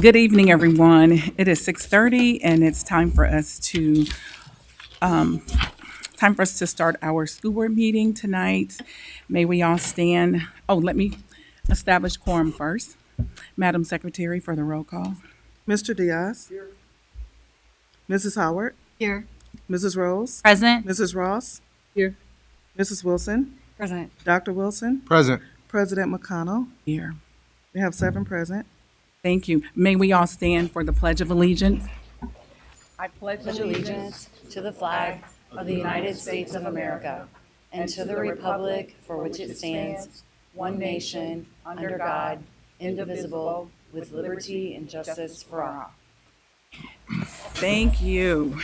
Good evening, everyone. It is 6:30, and it's time for us to start our school board meeting tonight. May we all stand? Oh, let me establish quorum first. Madam Secretary for the roll call. Mr. Diaz. Mrs. Howard. Here. Mrs. Rose. Present. Mrs. Ross. Here. Mrs. Wilson. Present. Dr. Wilson. Present. President McConnell. Here. We have 7 present. Thank you. May we all stand for the Pledge of Allegiance? I pledge Pledge allegiance to the flag of the United States of America and to the republic for which it stands, one nation, under God, indivisible, with liberty and justice for all. Thank you.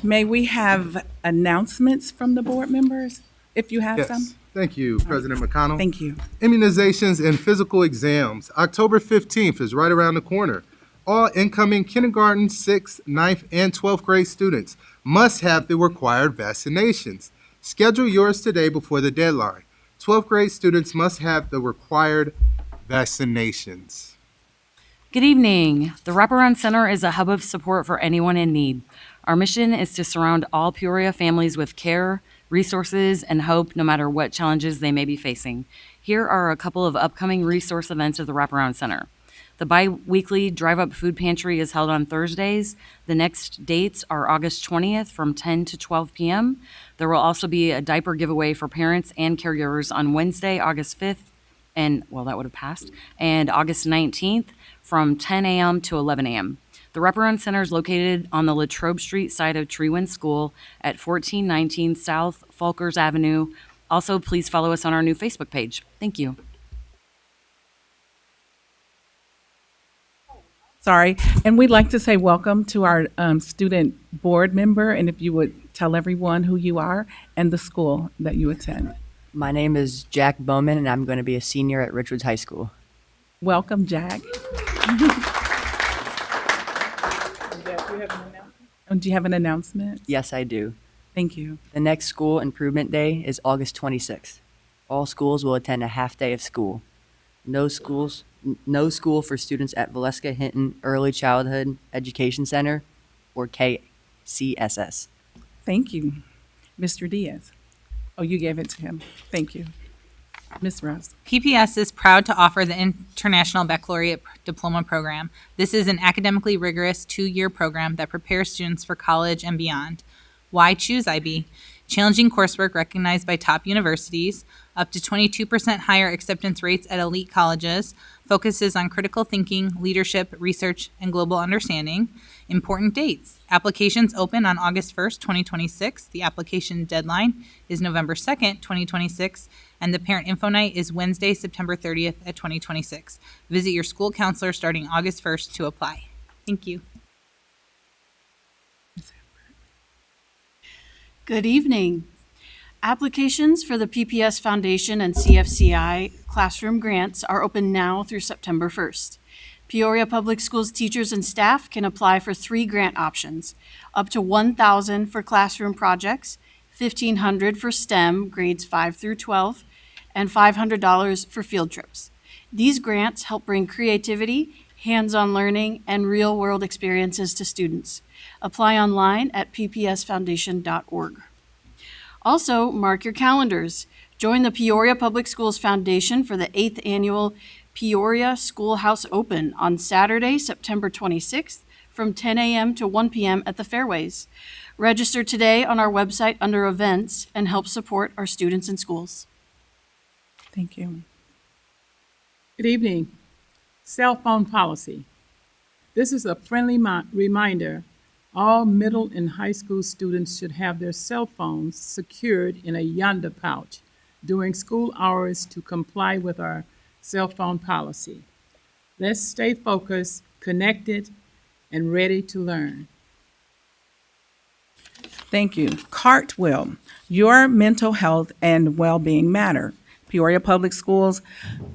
May we have announcements from the board members, if you have some? Yes. Thank you, President McConnell. Thank you. Immunizations and physical exams. October 15th is right around the corner. All incoming kindergarten, 6th, 9th, and 12th grade students must have the required vaccinations. Schedule yours today before the deadline. 12th grade students must have the required vaccinations. Good evening. The Wraparound Center is a hub of support for anyone in need. Our mission is to surround all Peoria families with care, resources, and hope no matter what challenges they may be facing. Here are a couple of upcoming resource events at the Wraparound Center. The bi-weekly drive-up food pantry is held on Thursdays. The next dates are August 20th from 10 to 12 p.m. There will also be a diaper giveaway for parents and caregivers on Wednesday, August 5th, and, well, that would have passed, and August 19th from 10 a.m. to 11 a.m. The Wraparound Center is located on the Latrobe Street side of Treewind School at 1419 South Falkers Avenue. Also, please follow us on our new Facebook page. Thank you. Sorry. And we'd like to say welcome to our student board member, and if you would tell everyone who you are and the school that you attend. My name is Jack Bowman, and I'm going to be a senior at Richards High School. Welcome, Jack. Do you have an announcement? Yes, I do. Thank you. The next school improvement day is August 26th. All schools will attend a half day of school. No school for students at Valeska Hinton Early Childhood Education Center, or KCSS. Thank you. Mr. Diaz. Oh, you gave it to him. Thank you. Ms. Rose. PPS is proud to offer the International Baccalaureate Diploma Program. This is an academically rigorous 2-year program that prepares students for college and beyond. Why choose IB? Challenging coursework recognized by top universities, up to 22% higher acceptance rates at elite colleges, focuses on critical thinking, leadership, research, and global understanding. Important dates. Applications open on August 1st, 2026. The application deadline is November 2nd, 2026, and the parent info night is Wednesday, September 30th at 2026. Visit your school counselor starting August 1st to apply. Thank you. Good evening. Applications for the PPS Foundation and CFCI classroom grants are open now through September 1st. Peoria Public Schools teachers and staff can apply for 3 grant options, up to $1,000 for classroom projects, $1,500 for STEM grades 5 through 12, and $500 for field trips. These grants help bring creativity, hands-on learning, and real-world experiences to students. Apply online at ppsfoundation.org. Also, mark your calendars. Join the Peoria Public Schools Foundation for the 8th annual Peoria Schoolhouse Open on Saturday, September 26th from 10 a.m. to 1 p.m. at the Fairways. Register today on our website under events and help support our students and schools. Thank you. Good evening. Cell phone policy. This is a friendly reminder. All middle and high school students should have their cell phones secured in a Yonder pouch during school hours to comply with our cell phone policy. Let's stay focused, connected, and ready to learn. Thank you. Cartwheel, your mental health and well-being matter. Peoria Public Schools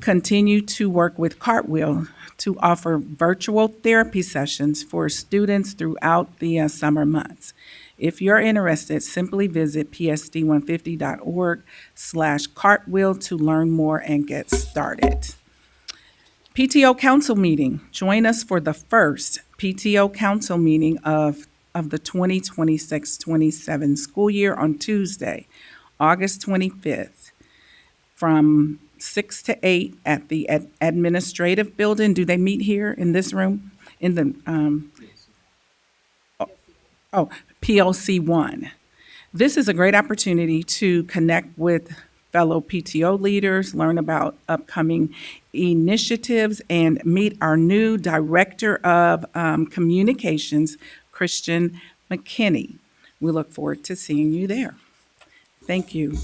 continue to work with Cartwheel to offer virtual therapy sessions for students throughout the summer months. If you're interested, simply visit psd150.org/cartwheel to learn more and get started. PTO council meeting. Join us for the first PTO council meeting of the 2026-27 school year on Tuesday, August 25th, from 6 to 8 at the administrative building. Do they meet here in this room? In the, PLC 1. This is a great opportunity to connect with fellow PTO leaders, learn about upcoming initiatives, and meet our new Director of Communications, Christian McKinney. We look forward to seeing you there. Thank you.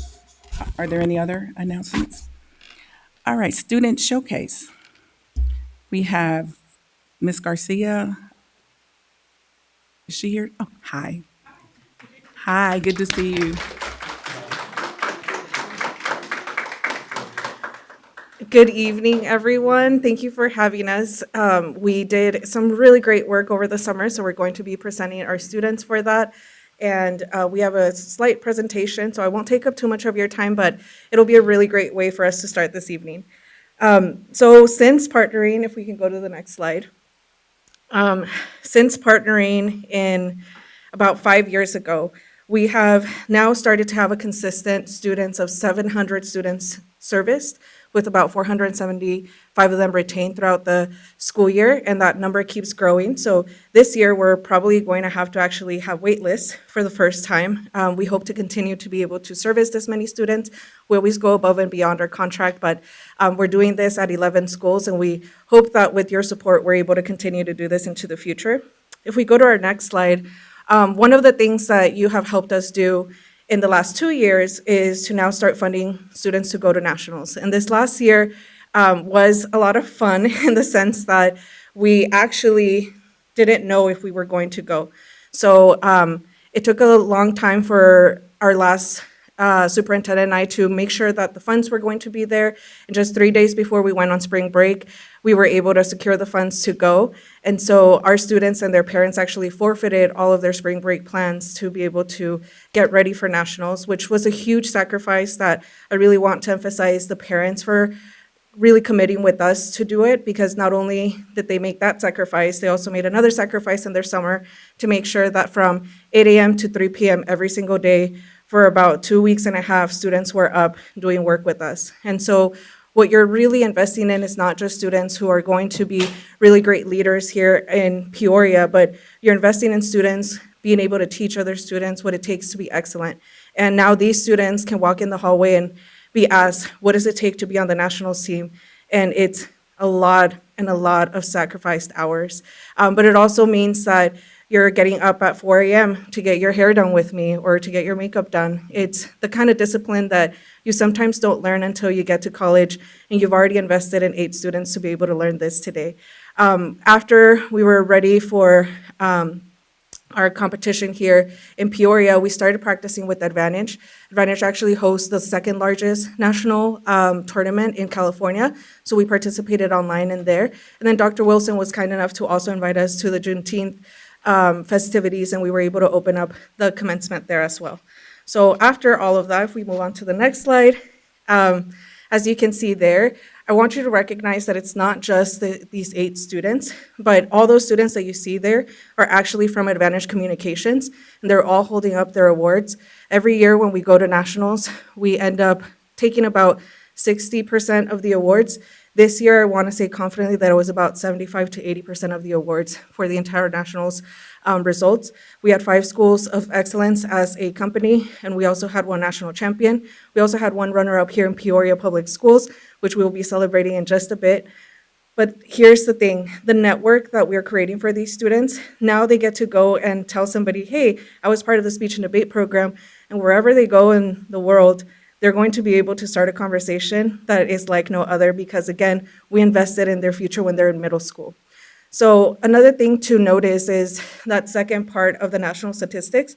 Are there any other announcements? All right, Student Showcase. We have Ms. Garcia. Is she here? Oh, hi. Hi, good to see you. Good evening, everyone. Thank you for having us. We did some really great work over the summer, so we're going to be presenting our students for that. And we have a slight presentation, so I won't take up too much of your time, but it'll be a really great way for us to start this evening. So since partnering, if we can go to the next slide. Since partnering in about 5 years ago, we have now started to have a consistent students of 700 students serviced, with about 475 of them retained throughout the school year, and that number keeps growing. So this year, we're probably going to have to actually have wait lists for the first time. We hope to continue to be able to service this many students. We always go above and beyond our contract, but we're doing this at 11 schools, and we hope that with your support, we're able to continue to do this into the future. If we go to our next slide, one of the things that you have helped us do in the last 2 years is to now start funding students to go to nationals. And this last year was a lot of fun in the sense that we actually didn't know if we were going to go. So it took a long time for our last superintendent and I to make sure that the funds were going to be there. And just 3 days before we went on spring break, we were able to secure the funds to go. And so our students and their parents actually forfeited all of their spring break plans to be able to get ready for nationals, which was a huge sacrifice that I really want to emphasize the parents for really committing with us to do it, because not only did they make that sacrifice, they also made another sacrifice in their summer to make sure that from 8 a.m. to 3 p.m. every single day for about 2 weeks and a half, students were up doing work with us. And so what you're really investing in is not just students who are going to be really great leaders here in Peoria, but you're investing in students being able to teach other students what it takes to be excellent. And now these students can walk in the hallway and be asked, what does it take to be on the nationals team? And it's a lot of sacrificed hours. But it also means that you're getting up at 4 a.m. to get your hair done with me or to get your makeup done. It's the kind of discipline that you sometimes don't learn until you get to college, and you've already invested in 8 students to be able to learn this today. After we were ready for our competition here in Peoria, we started practicing with Advantage. Advantage actually hosts the second largest national tournament in California, so we participated online in there. And then Dr. Wilson was kind enough to also invite us to the Juneteenth festivities, and we were able to open up the commencement there as well. So after all of that, if we move on to the next slide, as you can see there, I want you to recognize that it's not just these 8 students, but all those students that you see there are actually from Advantage Communications, and they're all holding up their awards. Every year when we go to nationals, we end up taking about 60% of the awards. This year, I want to say confidently that it was about 75 to 80% of the awards for the entire nationals results. We had 5 schools of excellence as a company, and we also had 1 national champion. We also had 1 runner-up here in Peoria Public Schools, which we'll be celebrating in just a bit. But here's the thing, the network that we're creating for these students, now they get to go and tell somebody, hey, I was part of the speech and debate program, and wherever they go in the world, they're going to be able to start a conversation that is like no other, because again, we invested in their future when they're in middle school. So another thing to notice is that second part of the national statistics.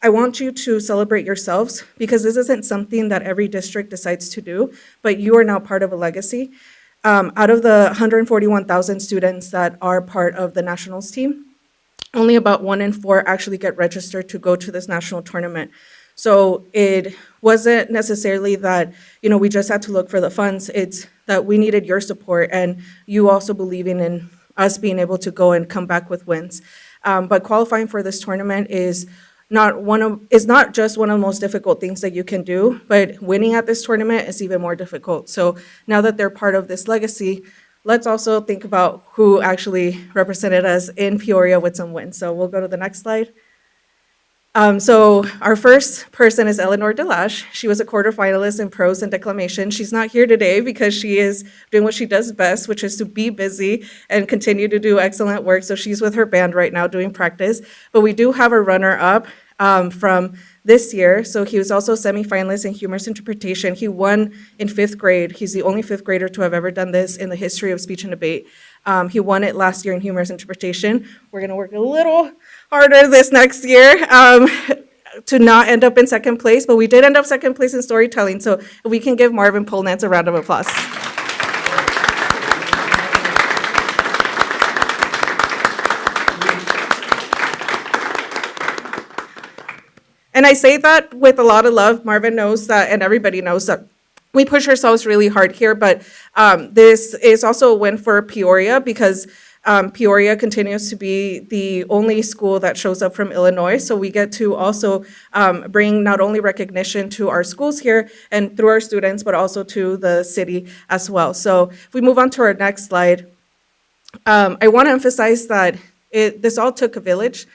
I want you to celebrate yourselves, because this isn't something that every district decides to do, but you are now part of a legacy. Out of the 141,000 students that are part of the nationals team, only about 1 in 4 actually get registered to go to this national tournament. So it wasn't necessarily that, we just had to look for the funds. It's that we needed your support and you also believing in us being able to go and come back with wins. But qualifying for this tournament is not just one of the most difficult things that you can do, but winning at this tournament is even more difficult. So now that they're part of this legacy, let's also think about who actually represented us in Peoria with some wins. So we'll go to the next slide. So our first person is Eleanor Delash. She was a quarterfinalist in prose and declamation. She's not here today because she is doing what she does best, which is to be busy and continue to do excellent work. So she's with her band right now doing practice. But we do have a runner-up from this year. So he was also semifinalist in humorous interpretation. He won in 5th grade. He's the only 5th grader to have ever done this in the history of speech and debate. He won it last year in humorous interpretation. We're going to work a little harder this next year to not end up in second place, but we did end up second place in storytelling. So if we can give Marvin Polnantz a round of applause. And I say that with a lot of love. Marvin knows that, and everybody knows that we push ourselves really hard here, but this is also a win for Peoria because Peoria continues to be the only school that shows up from Illinois. So we get to also bring not only recognition to our schools here and through our students, but also to the city as well. So if we move on to our next slide, I want to emphasize that this all took a village,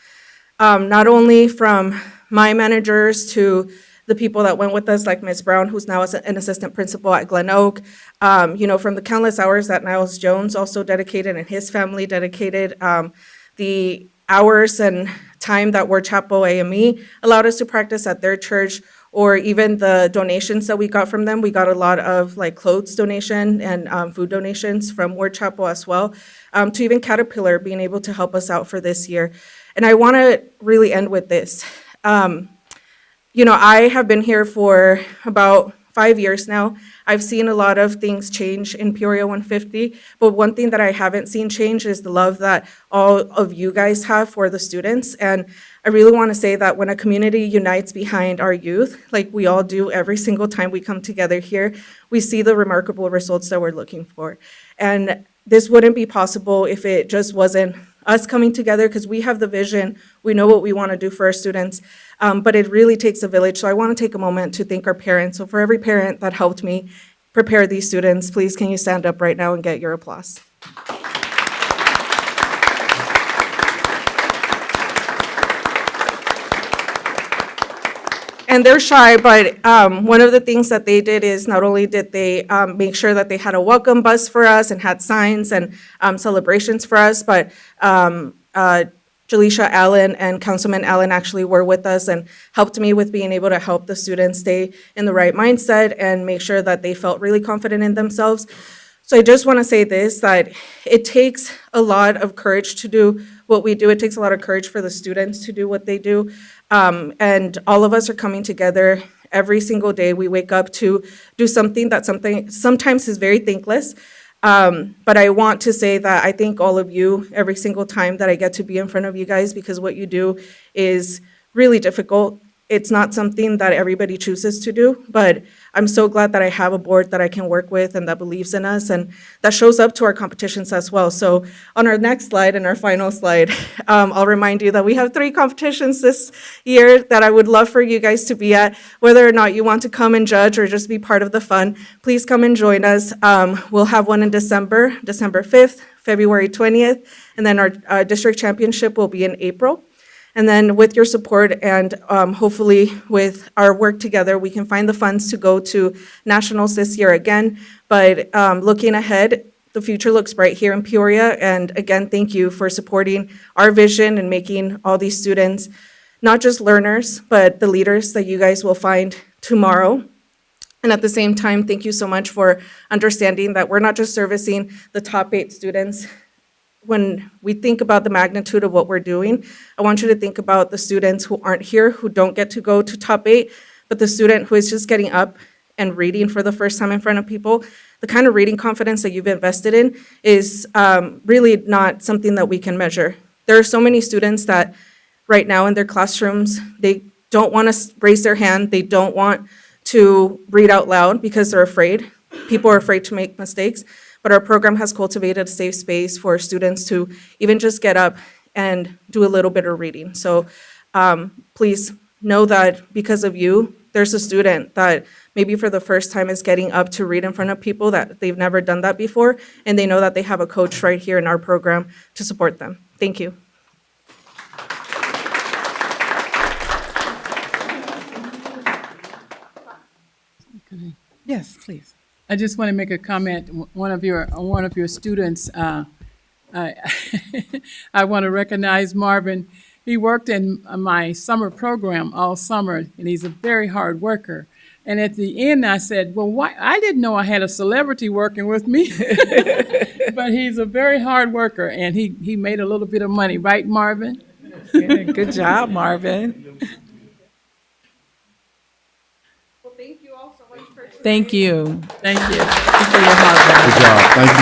not only from my managers to the people that went with us, like Ms. Brown, who's now an assistant principal at Glen Oak, from the countless hours that Niles Jones also dedicated and his family dedicated, the hours and time that Word Chapel AME allowed us to practice at their church, or even the donations that we got from them. We got a lot of clothes donation and food donations from Word Chapel as well, to even Caterpillar being able to help us out for this year. And I want to really end with this. I have been here for about 5 years now. I've seen a lot of things change in Peoria 150, but one thing that I haven't seen change is the love that all of you guys have for the students. And I really want to say that when a community unites behind our youth, like we all do every single time we come together here, we see the remarkable results that we're looking for. And this wouldn't be possible if it just wasn't us coming together, because we have the vision, we know what we want to do for our students, but it really takes a village. So I want to take a moment to thank our parents. So for every parent that helped me prepare these students, please can you stand up right now and get your applause. And they're shy, but one of the things that they did is not only did they make sure that they had a welcome bus for us and had signs and celebrations for us, but Jaleisha Allen and Councilman Allen actually were with us and helped me with being able to help the students stay in the right mindset and make sure that they felt really confident in themselves. So I just want to say this, that it takes a lot of courage to do what we do. It takes a lot of courage for the students to do what they do. And all of us are coming together every single day. We wake up to do something that sometimes is very thankless. But I want to say that I thank all of you every single time that I get to be in front of you guys, because what you do is really difficult. It's not something that everybody chooses to do, but I'm so glad that I have a board that I can work with and that believes in us and that shows up to our competitions as well. So on our next slide and our final slide, I'll remind you that we have 3 competitions this year that I would love for you guys to be at. Whether or not you want to come and judge or just be part of the fun, please come and join us. We'll have one in December 5th, February 20th, and then our district championship will be in April. And then with your support and hopefully with our work together, we can find the funds to go to nationals this year again. But looking ahead, the future looks bright here in Peoria. And again, thank you for supporting our vision and making all these students not just learners, but the leaders that you guys will find tomorrow. And at the same time, thank you so much for understanding that we're not just servicing the top 8 students. When we think about the magnitude of what we're doing, I want you to think about the students who aren't here, who don't get to go to top 8, but the student who is just getting up and reading for the first time in front of people. The kind of reading confidence that you've invested in is really not something that we can measure. There are so many students that right now in their classrooms, they don't want to raise their hand, they don't want to read out loud because they're afraid. People are afraid to make mistakes, but our program has cultivated a safe space for students to even just get up and do a little bit of reading. So please know that because of you, there's a student that maybe for the first time is getting up to read in front of people that they've never done that before, and they know that they have a coach right here in our program to support them. Thank you. Yes, please. I just want to make a comment. One of your students, I, I want to recognize Marvin. He worked in my summer program all summer, and he's a very hard worker. And at the end, I said, "Well, why? I didn't know I had a celebrity working with me." But he's a very hard worker, and he made a little bit of money, right, Marvin? Yeah, good job, Marvin. Well, thank you all so much for Thank you. Thank you. For your hard work. Good job. Thank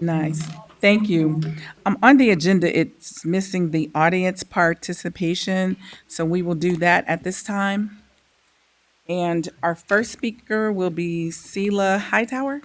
you. Nice. Thank you. On the agenda, it's missing the audience participation, so we will do that at this time. And our first speaker will be Sela Hightower.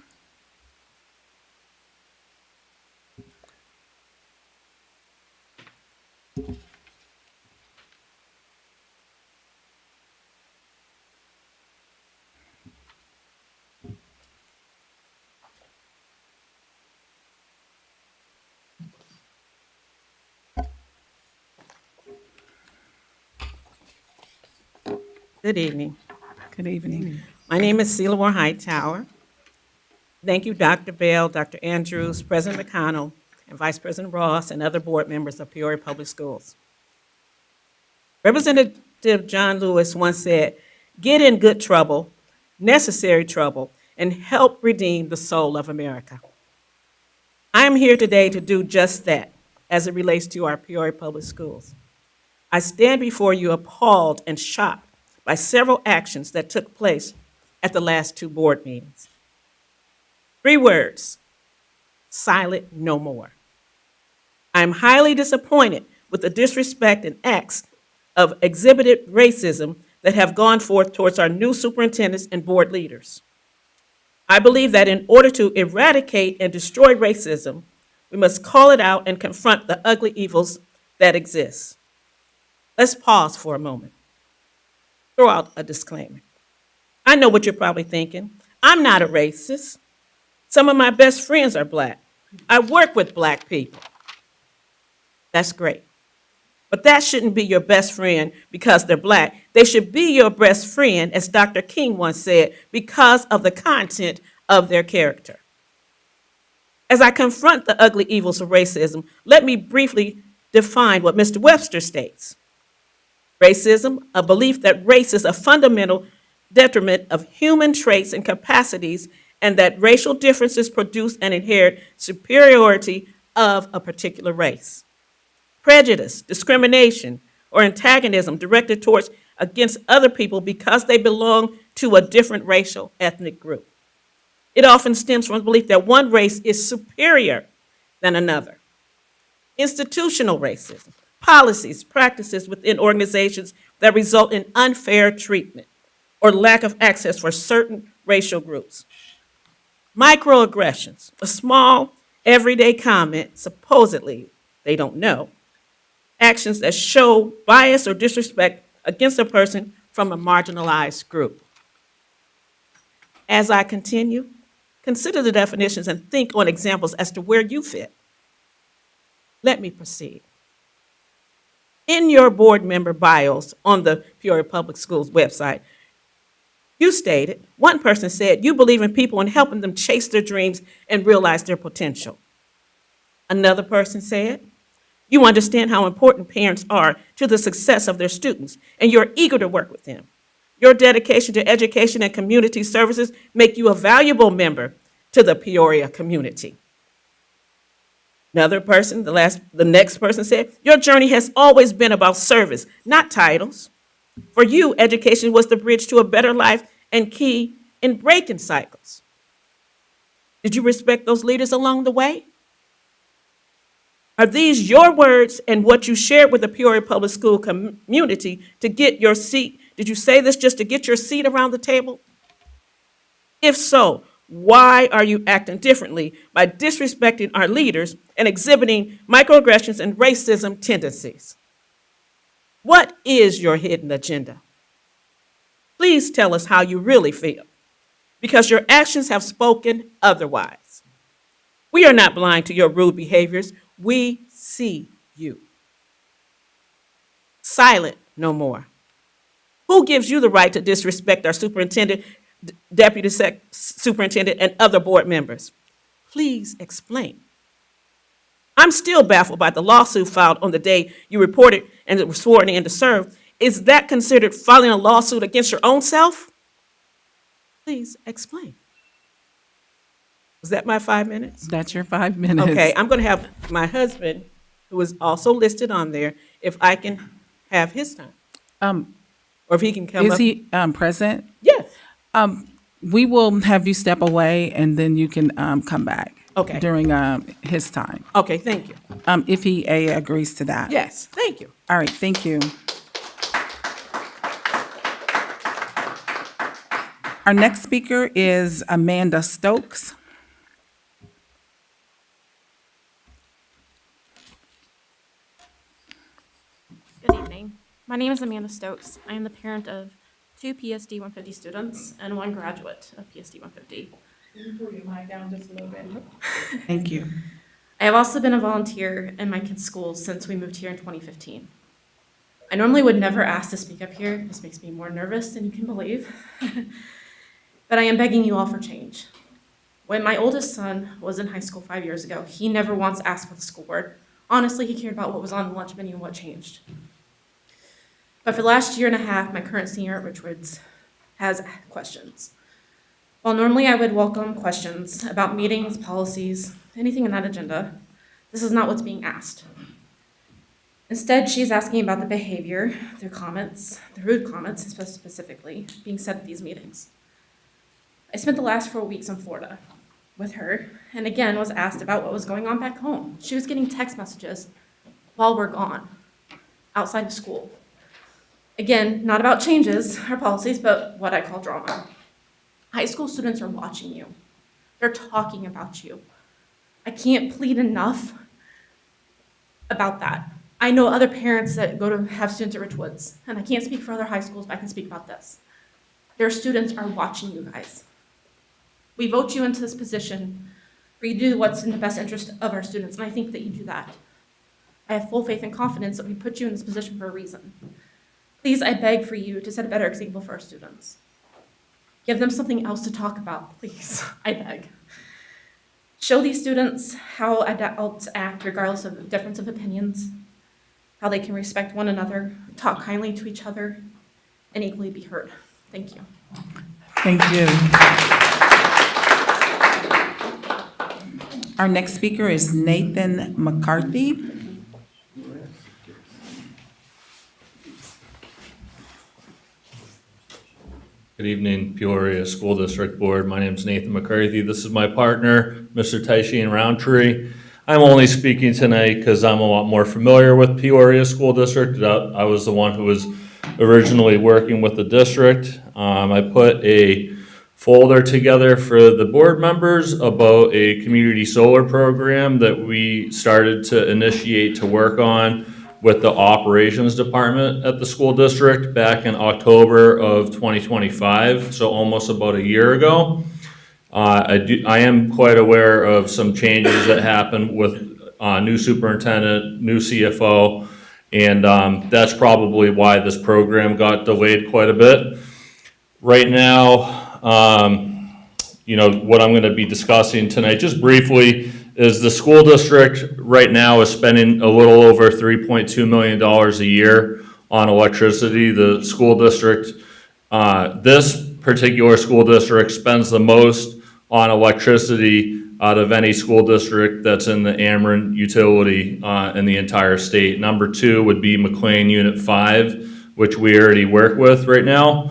Good evening. Good evening. My name is Celia Hightower. Thank you, Dr. Bell, Dr. Andrews, President McConnell, and Vice President Ross, and other board members of Peoria Public Schools. Representative John Lewis once said, "Get in good trouble, necessary trouble, and help redeem the soul of America." I am here today to do just that as it relates to our Peoria Public Schools. I stand before you appalled and shocked by several actions that took place at the last two board meetings. 3 words: silent no more. I am highly disappointed with the disrespect and acts of exhibited racism that have gone forth towards our new superintendents and board leaders. I believe that in order to eradicate and destroy racism, we must call it out and confront the ugly evils that exist. Let's pause for a moment. Throw out a disclaimer. I know what you're probably thinking. I'm not a racist. Some of my best friends are Black. I work with Black people. That's great. But that shouldn't be your best friend because they're Black. They should be your best friend, as Dr. King once said, because of the content of their character. As I confront the ugly evils of racism, let me briefly define what Mr. Webster states. Racism, a belief that race is a fundamental detriment of human traits and capacities, and that racial differences produce an inherent superiority of a particular race. Prejudice, discrimination, or antagonism directed towards against other people because they belong to a different racial ethnic group. It often stems from the belief that one race is superior than another. Institutional racism, policies, practices within organizations that result in unfair treatment or lack of access for certain racial groups. Microaggressions, a small, everyday comment, supposedly they don't know, actions that show bias or disrespect against a person from a marginalized group. As I continue, consider the definitions and think on examples as to where you fit. Let me proceed. In your board member bios on the Peoria Public Schools website, you stated, one person said, you believe in people and helping them chase their dreams and realize their potential. Another person said, you understand how important parents are to the success of their students, and you're eager to work with them. Your dedication to education and community services make you a valuable member to the Peoria community. Another person, the next person said, your journey has always been about service, not titles. For you, education was the bridge to a better life and key in breaking cycles. Did you respect those leaders along the way? Are these your words and what you shared with the Peoria Public School community to get your seat Did you say this just to get your seat around the table? If so, why are you acting differently by disrespecting our leaders and exhibiting microaggressions and racism tendencies? What is your hidden agenda? Please tell us how you really feel, because your actions have spoken otherwise. We are not blind to your rude behaviors. We see you. Silent no more. Who gives you the right to disrespect our superintendent, deputy superintendent, and other board members? Please explain. I'm still baffled by the lawsuit filed on the day you reported and were sworn in to serve. Is that considered filing a lawsuit against your own self? Please explain. Was that my 5 minutes? That's your 5 minutes. Okay, I'm going to have my husband, who is also listed on there, if I can have his time. Or if he can come up. Is he present? Yes. We will have you step away, and then you can come back. Okay. During his time, Okay, thank you. if he agrees to that. Yes, thank you. All right, thank you. Our next speaker is Amanda Stokes. Good evening. My name is Amanda Stokes. I am the parent of 2 PSD 150 students and 1 graduate of PSD 150. Pull your mic down just a little bit. Thank you. I have also been a volunteer in my kids' schools since we moved here in 2015. I normally would never ask to speak up here. This makes me more nervous than you can believe. But I am begging you all for change. When my oldest son was in high school 5 years ago, he never once asked for the school board. Honestly, he cared about what was on the lunch menu and what changed. But for the last year and a half, my current senior at Richwoods has questions. While normally I would welcome questions about meetings, policies, anything on that agenda, this is not what's being asked. Instead, she's asking about the behavior, their comments, the rude comments specifically, being said at these meetings. I spent the last 4 weeks in Florida with her, and again was asked about what was going on back home. She was getting text messages while we're gone, outside of school. Again, not about changes or policies, but what I call drama. High school students are watching you. They're talking about you. I can't plead enough about that. I know other parents that go to have students at Richwoods, and I can't speak for other high schools, but I can speak about this. Their students are watching you guys. We vote you into this position for you to do what's in the best interest of our students, and I think that you do that. I have full faith and confidence that we put you in this position for a reason. Please, I beg for you to set a better example for our students. Give them something else to talk about, please, I beg. Show these students how adults act regardless of the difference of opinions, how they can respect one another, talk kindly to each other, and equally be heard. Thank you. Thank you. Our next speaker is Nathan McCarthy. Good evening, Peoria School District Board. My name is Nathan McCarthy. This is my partner, Mr. Taishin Roundtree. I'm only speaking tonight because I'm a lot more familiar with Peoria School District. I was the one who was originally working with the district. I put a folder together for the board members about a community solar program that we started to initiate to work on with the operations department at the school district back in October of 2025, so almost about a year ago. I am quite aware of some changes that happened with new superintendent, new CFO, and that's probably why this program got delayed quite a bit. Right now, what I'm going to be discussing tonight, just briefly, is the school district right now is spending a little over $3.2 million a year on electricity. The school district, this particular school district spends the most on electricity out of any school district that's in the Ameren utility in the entire state. Number 2 would be McLean Unit 5, which we already work with right now.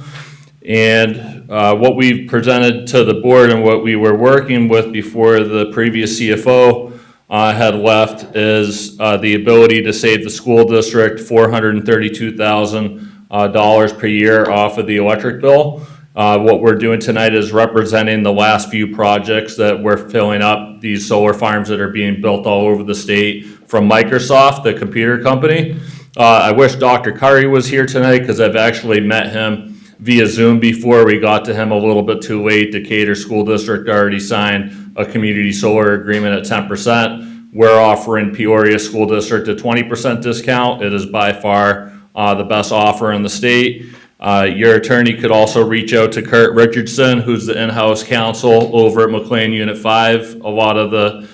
And what we've presented to the board and what we were working with before the previous CFO had left is the ability to save the school district $432,000 dollars per year off of the electric bill. What we're doing tonight is representing the last few projects that we're filling up, these solar farms that are being built all over the state from Microsoft, the computer company. I wish Dr. Curry was here tonight because I've actually met him via Zoom before. We got to him a little bit too late. Decatur School District already signed a community solar agreement at 10%. We're offering Peoria School District a 20% discount. It is by far the best offer in the state. Your attorney could also reach out to Kurt Richardson, who's the in-house counsel over at McLean Unit 5. A lot of the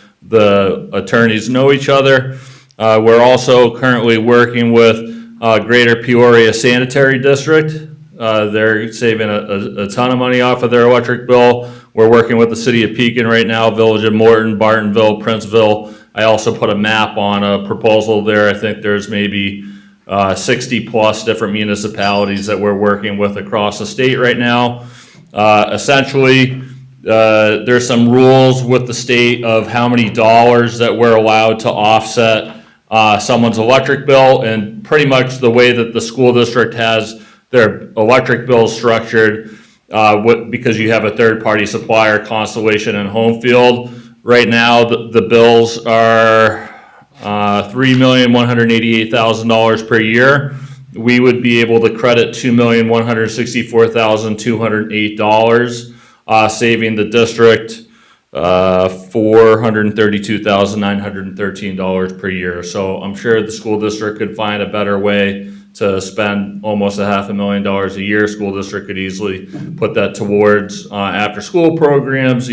attorneys know each other. We're also currently working with Greater Peoria Sanitary District. They're saving a ton of money off of their electric bill. We're working with the city of Pekin right now, Village of Morton, Bartonville, Princeville. I also put a map on a proposal there. I think there's maybe 60 plus different municipalities that we're working with across the state right now. Essentially, there's some rules with the state of how many dollars that we're allowed to offset someone's electric bill, and pretty much the way that the school district has their electric bill structured, because you have a third-party supplier, Constellation and Homefield. Right now, the bills are $3,188,000 per year. We would be able to credit $2,164,208, saving the district $432,913 per year. So I'm sure the school district could find a better way to spend almost $500,000 a year. School district could easily put that towards after-school programs,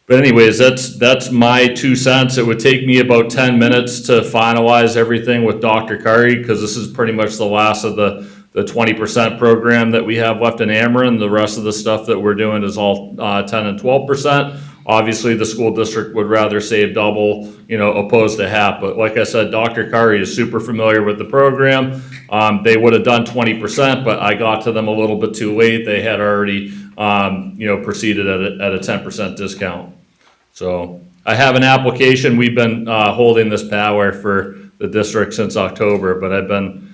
but anyways, that's my 2 cents. It would take me about 10 minutes to finalize everything with Dr. Curry, because this is pretty much the last of the 20% program that we have left in Ameren. The rest of the stuff that we're doing is all 10 and 12%. Obviously, the school district would rather save double, opposed to half. But like I said, Dr. Curry is super familiar with the program. They would have done 20%, but I got to them a little bit too late. They had already, proceeded at a 10% discount. So I have an application. We've been holding this power for the district since October, but I've been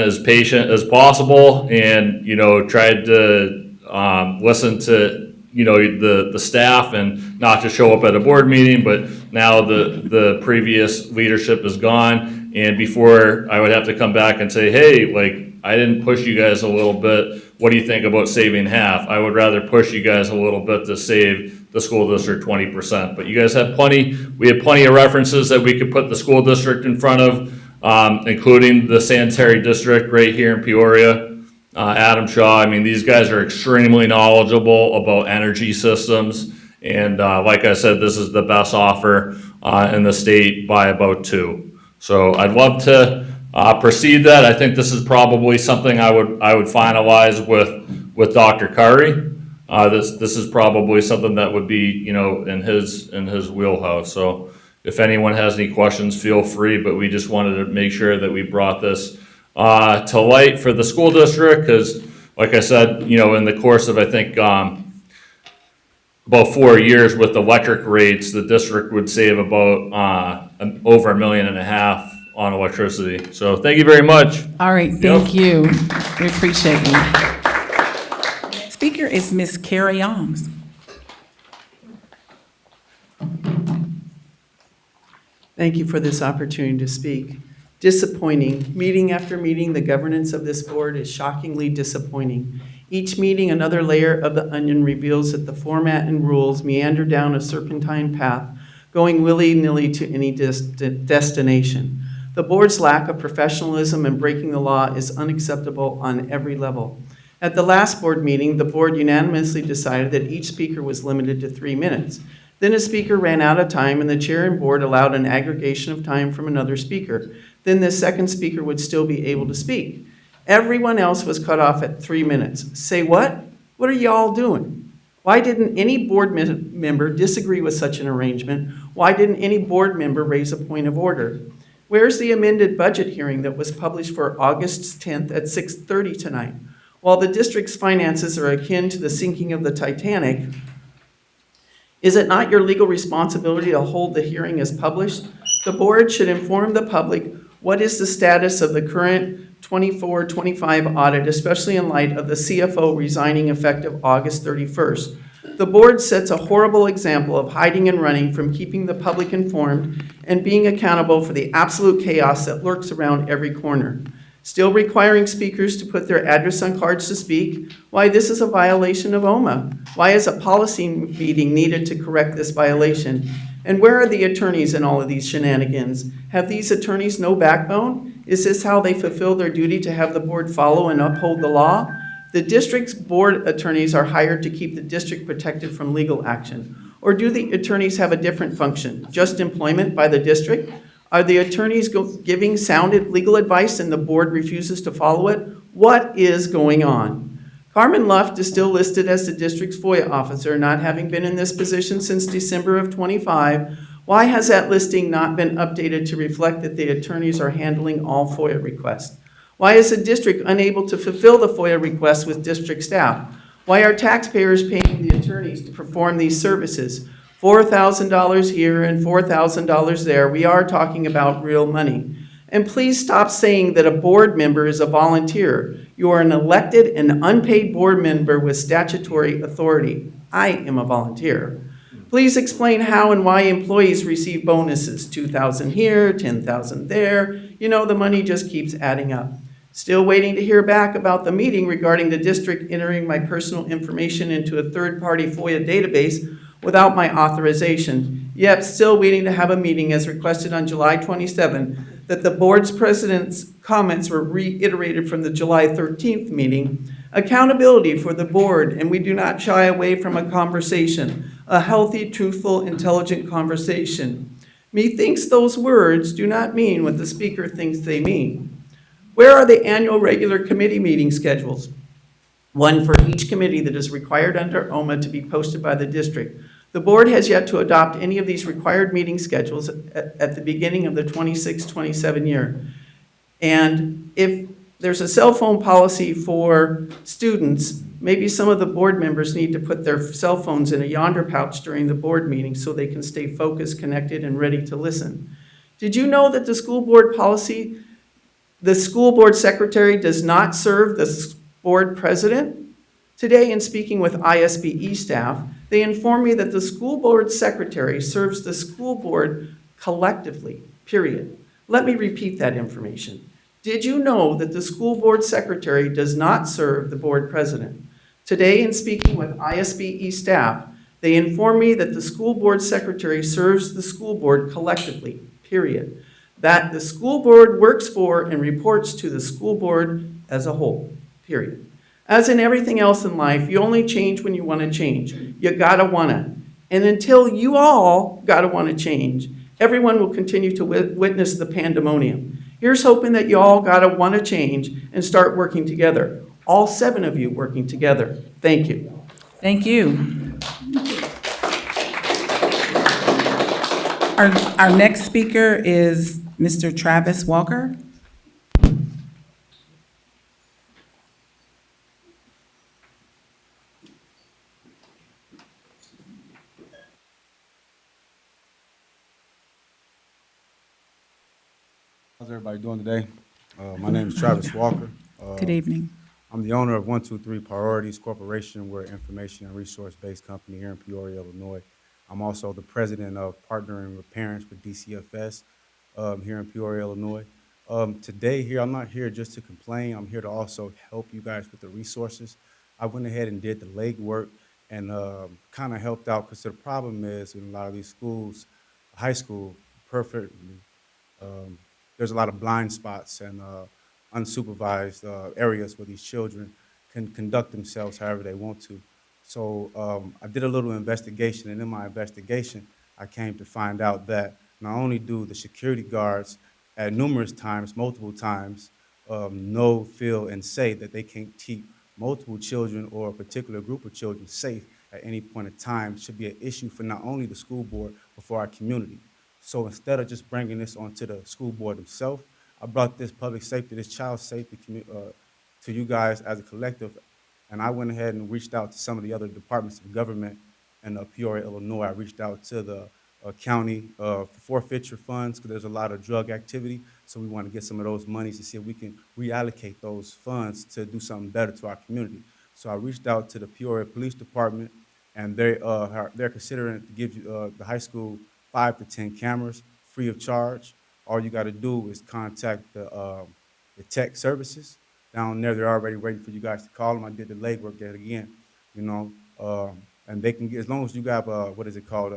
as patient as possible and, tried to listen to, the staff and not to show up at a board meeting, but now the previous leadership is gone. And before I would have to come back and say, hey, I didn't push you guys a little bit. What do you think about saving half? I would rather push you guys a little bit to save the school district 20%. But you guys have we have plenty of references that we could put the school district in front of, including the sanitary district right here in Peoria. Adam Shaw, these guys are extremely knowledgeable about energy systems. And like I said, this is the best offer in the state by about 2. So I'd love to proceed that. I think this is probably something I would finalize with Dr. Curry. This is probably something that would be, in his wheelhouse. So if anyone has any questions, feel free, but we just wanted to make sure that we brought this to light for the school district, because like I said, in the course of, I think, about 4 years with electric rates, the district would save about over $1.5 million on electricity. So thank you very much. All right, thank you. We appreciate you. Speaker is Ms. Carrie Youngs. Thank you for this opportunity to speak. Disappointing. Meeting after meeting, the governance of this board is shockingly disappointing. Each meeting, another layer of the onion reveals that the format and rules meander down a serpentine path, going willy-nilly to any destination. The board's lack of professionalism and breaking the law is unacceptable on every level. At the last board meeting, the board unanimously decided that each speaker was limited to 3 minutes. Then a speaker ran out of time, and the chair and board allowed an aggregation of time from another speaker. Then the second speaker would still be able to speak. Everyone else was cut off at 3 minutes. Say what? What are y'all doing? Why didn't any board member disagree with such an arrangement? Why didn't any board member raise a point of order? Where's the amended budget hearing that was published for August 10th at 6:30 tonight? While the district's finances are akin to the sinking of the Titanic, is it not your legal responsibility to hold the hearing as published? The board should inform the public What is the status of the current 24-25 audit, especially in light of the CFO resigning effective August 31st? The board sets a horrible example of hiding and running from keeping the public informed and being accountable for the absolute chaos that lurks around every corner. Still requiring speakers to put their address on cards to speak? Why, this is a violation of OMA. Why is a policy meeting needed to correct this violation? And where are the attorneys in all of these shenanigans? Have these attorneys no backbone? Is this how they fulfill their duty to have the board follow and uphold the law? The district's board attorneys are hired to keep the district protected from legal action. Or do the attorneys have a different function? Just employment by the district? Are the attorneys giving sound legal advice and the board refuses to follow it? What is going on? Carmen Luft is still listed as the district's FOIA officer, not having been in this position since December of '25. Why has that listing not been updated to reflect that the attorneys are handling all FOIA requests? Why is the district unable to fulfill the FOIA requests with district staff? Why are taxpayers paying the attorneys to perform these services? $4,000 here and $4,000 there. We are talking about real money. And please stop saying that a board member is a volunteer. You are an elected and unpaid board member with statutory authority. I am a volunteer. Please explain how and why employees receive bonuses, 2,000 here, 10,000 there. You know, the money just keeps adding up. Still waiting to hear back about the meeting regarding the district entering my personal information into a third-party FOIA database without my authorization. Yep, still waiting to have a meeting as requested on July 27, that the board's president's comments were reiterated from the July 13th meeting. Accountability for the board, and we do not shy away from a conversation, a healthy, truthful, intelligent conversation. Methinks those words do not mean what the speaker thinks they mean. Where are the annual regular committee meeting schedules? One for each committee that is required under OMA to be posted by the district. The board has yet to adopt any of these required meeting schedules at the beginning of the 26-27 year. And if there's a cell phone policy for students, maybe some of the board members need to put their cell phones in a yonder pouch during the board meeting so they can stay focused, connected, and ready to listen. Did you know that the school board policy, the school board secretary does not serve the board president? Today, in speaking with ISBE staff, they informed me that the school board secretary serves the school board collectively, period. Let me repeat that information. Did you know that the school board secretary does not serve the board president? Today, in speaking with ISBE staff, they informed me that the school board secretary serves the school board collectively, period. That the school board works for and reports to the school board as a whole, period. As in everything else in life, you only change when you want to change. You gotta wanna. And until you all gotta wanna change, everyone will continue to witness the pandemonium. Here's hoping that you all gotta wanna change and start working together. All 7 of you working together. Thank you. Thank you. Our next speaker is Mr. Travis Walker. How's everybody doing today? My name is Travis Walker. Good evening. I'm the owner of 123 Priorities Corporation. We're an information and resource-based company here in Peoria, Illinois. I'm also the president of Partnering with Parents with DCFS here in Peoria, Illinois. Today here, I'm not here just to complain. I'm here to also help you guys with the resources. I went ahead and did the legwork and kind of helped out because the problem is in a lot of these schools, high school, perfectly, there's a lot of blind spots and unsupervised areas where these children can conduct themselves however they want to. So I did a little investigation, and in my investigation, I came to find out that not only do the security guards at numerous times, multiple times, know, feel, and say that they can't keep multiple children or a particular group of children safe at any point in time should be an issue for not only the school board, but for our community. So instead of just bringing this onto the school board themselves, I brought this public safety, this child safety to you guys as a collective. And I went ahead and reached out to some of the other departments of government in Peoria, Illinois. I reached out to the county for forfeiture funds because there's a lot of drug activity. So we want to get some of those monies to see if we can reallocate those funds to do something better to our community. So I reached out to the Peoria Police Department, and they're considering to give you, the high school 5 to 10 cameras free of charge. All you got to do is contact the tech services down there. They're already waiting for you guys to call them. I did the legwork there again, you know, and they can get, as long as you got what is it called,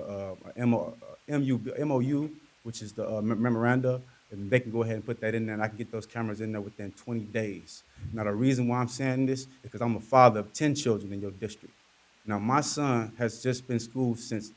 MOU, which is the memoranda, and they can go ahead and put that in there, and I can get those cameras in there within 20 days. Now, the reason why I'm saying this is because I'm a father of 10 children in your district. Now, my son has just been schooled since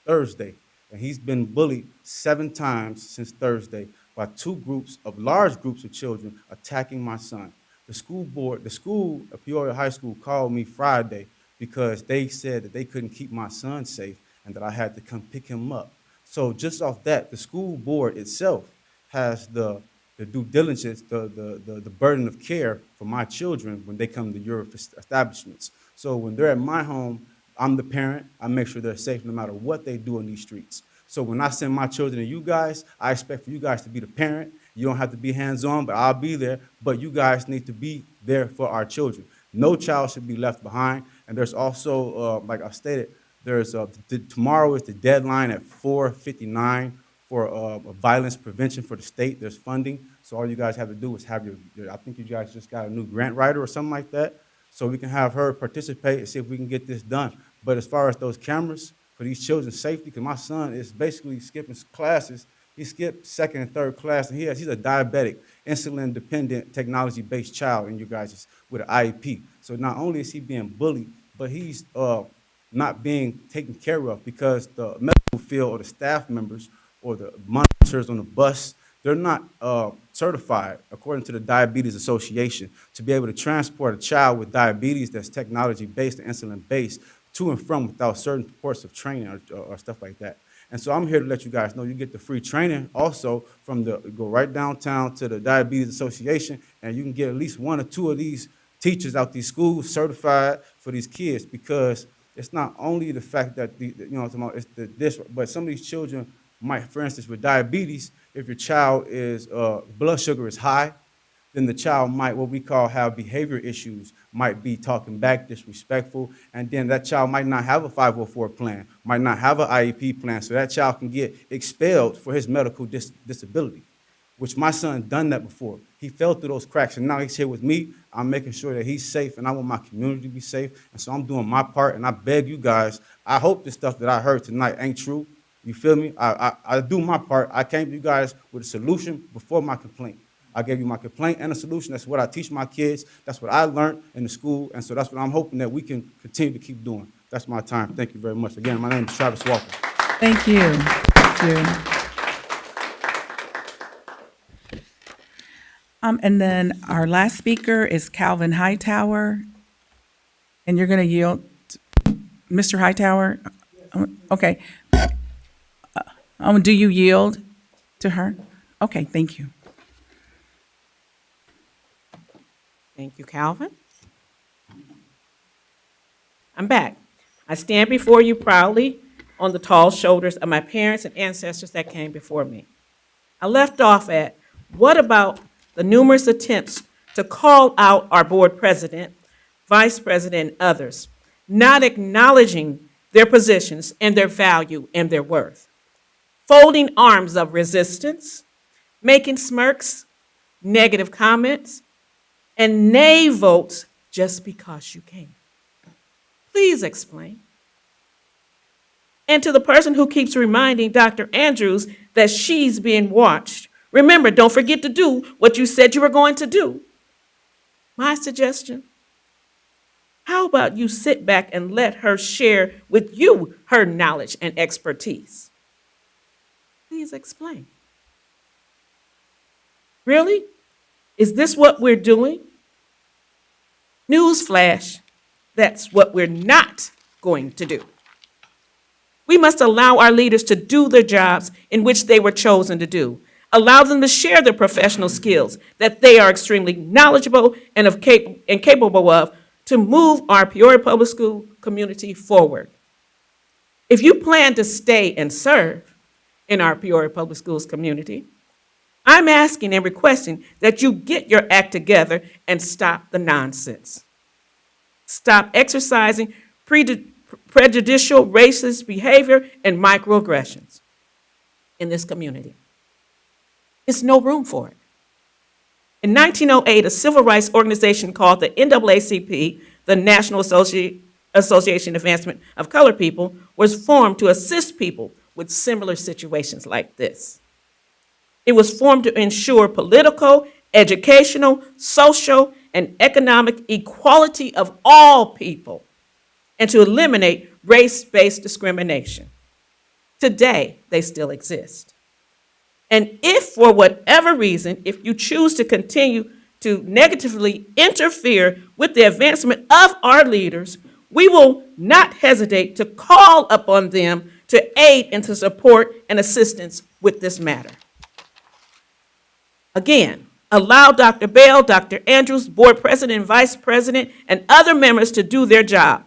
Thursday, and he's been bullied 7 times since Thursday by 2 groups of large groups of children attacking my son. The school board, the school at Peoria High School called me Friday because they said that they couldn't keep my son safe and that I had to come pick him up. So just off that, the school board itself has the due diligence, the burden of care for my children when they come to your establishments. So when they're at my home, I'm the parent. I make sure they're safe no matter what they do in these streets. So when I send my children to you guys, I expect for you guys to be the parent. You don't have to be hands-on, but I'll be there. But you guys need to be there for our children. No child should be left behind. And there's also, like I stated, there's tomorrow is the deadline at 4:59 for violence prevention for the state. There's funding. So all you guys have to do is have I think you guys just got a new grant writer or something like that. So we can have her participate and see if we can get this done. But as far as those cameras for these children's safety, because my son is basically skipping classes. He skipped 2nd and 3rd class, and he's a diabetic, insulin-dependent, technology-based child in you guys with an IEP. So not only is he being bullied, but he's not being taken care of because the medical field or the staff members or the monitors on the bus, they're not certified, according to the Diabetes Association, to be able to transport a child with diabetes that's technology-based and insulin-based to and from without certain course of training or stuff like that. And so I'm here to let you guys know you get the free training also go right downtown to the Diabetes Association, and you can get at least 1 or 2 of these teachers out these schools certified for these kids, because it's not only the fact that it's this, but some of these children might, for instance, with diabetes, if your child is blood sugar is high, then the child might, what we call, have behavior issues, might be talking back, disrespectful, and then that child might not have a 504 plan, might not have an IEP plan, so that child can get expelled for his medical disability, which my son done that before. He fell through those cracks, and now he's here with me. I'm making sure that he's safe, and I want my community to be safe, and so I'm doing my part, and I beg you guys, I hope the stuff that I heard tonight ain't true. You feel me? I do my part. I came to you guys with a solution before my complaint. I gave you my complaint and a solution. That's what I teach my kids. That's what I learned in the school. And so that's what I'm hoping that we can continue to keep doing. That's my time. Thank you very much. Again, my name is Travis Walker. Thank you. Thank you. And then our last speaker is Calvin Hightower. And you're going to yield, Mr. Hightower? Okay. Do you yield to her? Okay, thank you. Thank you, Calvin. I'm back. I stand before you proudly on the tall shoulders of my parents and ancestors that came before me. I left off at, what about the numerous attempts to call out our board president, vice president, and others, not acknowledging their positions and their value and their worth, folding arms of resistance, making smirks, negative comments, and nay votes just because you can. Please explain. And to the person who keeps reminding Dr. Andrews that she's being watched, remember, don't forget to do what you said you were going to do. My suggestion, how about you sit back and let her share with you her knowledge and expertise? Please explain. Really? Is this what we're doing? Newsflash, that's what we're not going to do. We must allow our leaders to do their jobs in which they were chosen to do. Allow them to share their professional skills that they are extremely knowledgeable and capable of to move our Peoria Public School community forward. If you plan to stay and serve in our Peoria Public Schools community, I'm asking and requesting that you get your act together and stop the nonsense. Stop exercising prejudicial racist behavior and microaggressions in this community. There's no room for it. In 1908, a civil rights organization called the NAACP, the National Association Advancement of Colored People, was formed to assist people with similar situations like this. It was formed to ensure political, educational, social, and economic equality of all people and to eliminate race-based discrimination. Today, they still exist. And if for whatever reason, if you choose to continue to negatively interfere with the advancement of our leaders, we will not hesitate to call upon them to aid and to support and assistance with this matter. Again, allow Dr. Bell, Dr. Andrews, board president and vice president, and other members to do their job.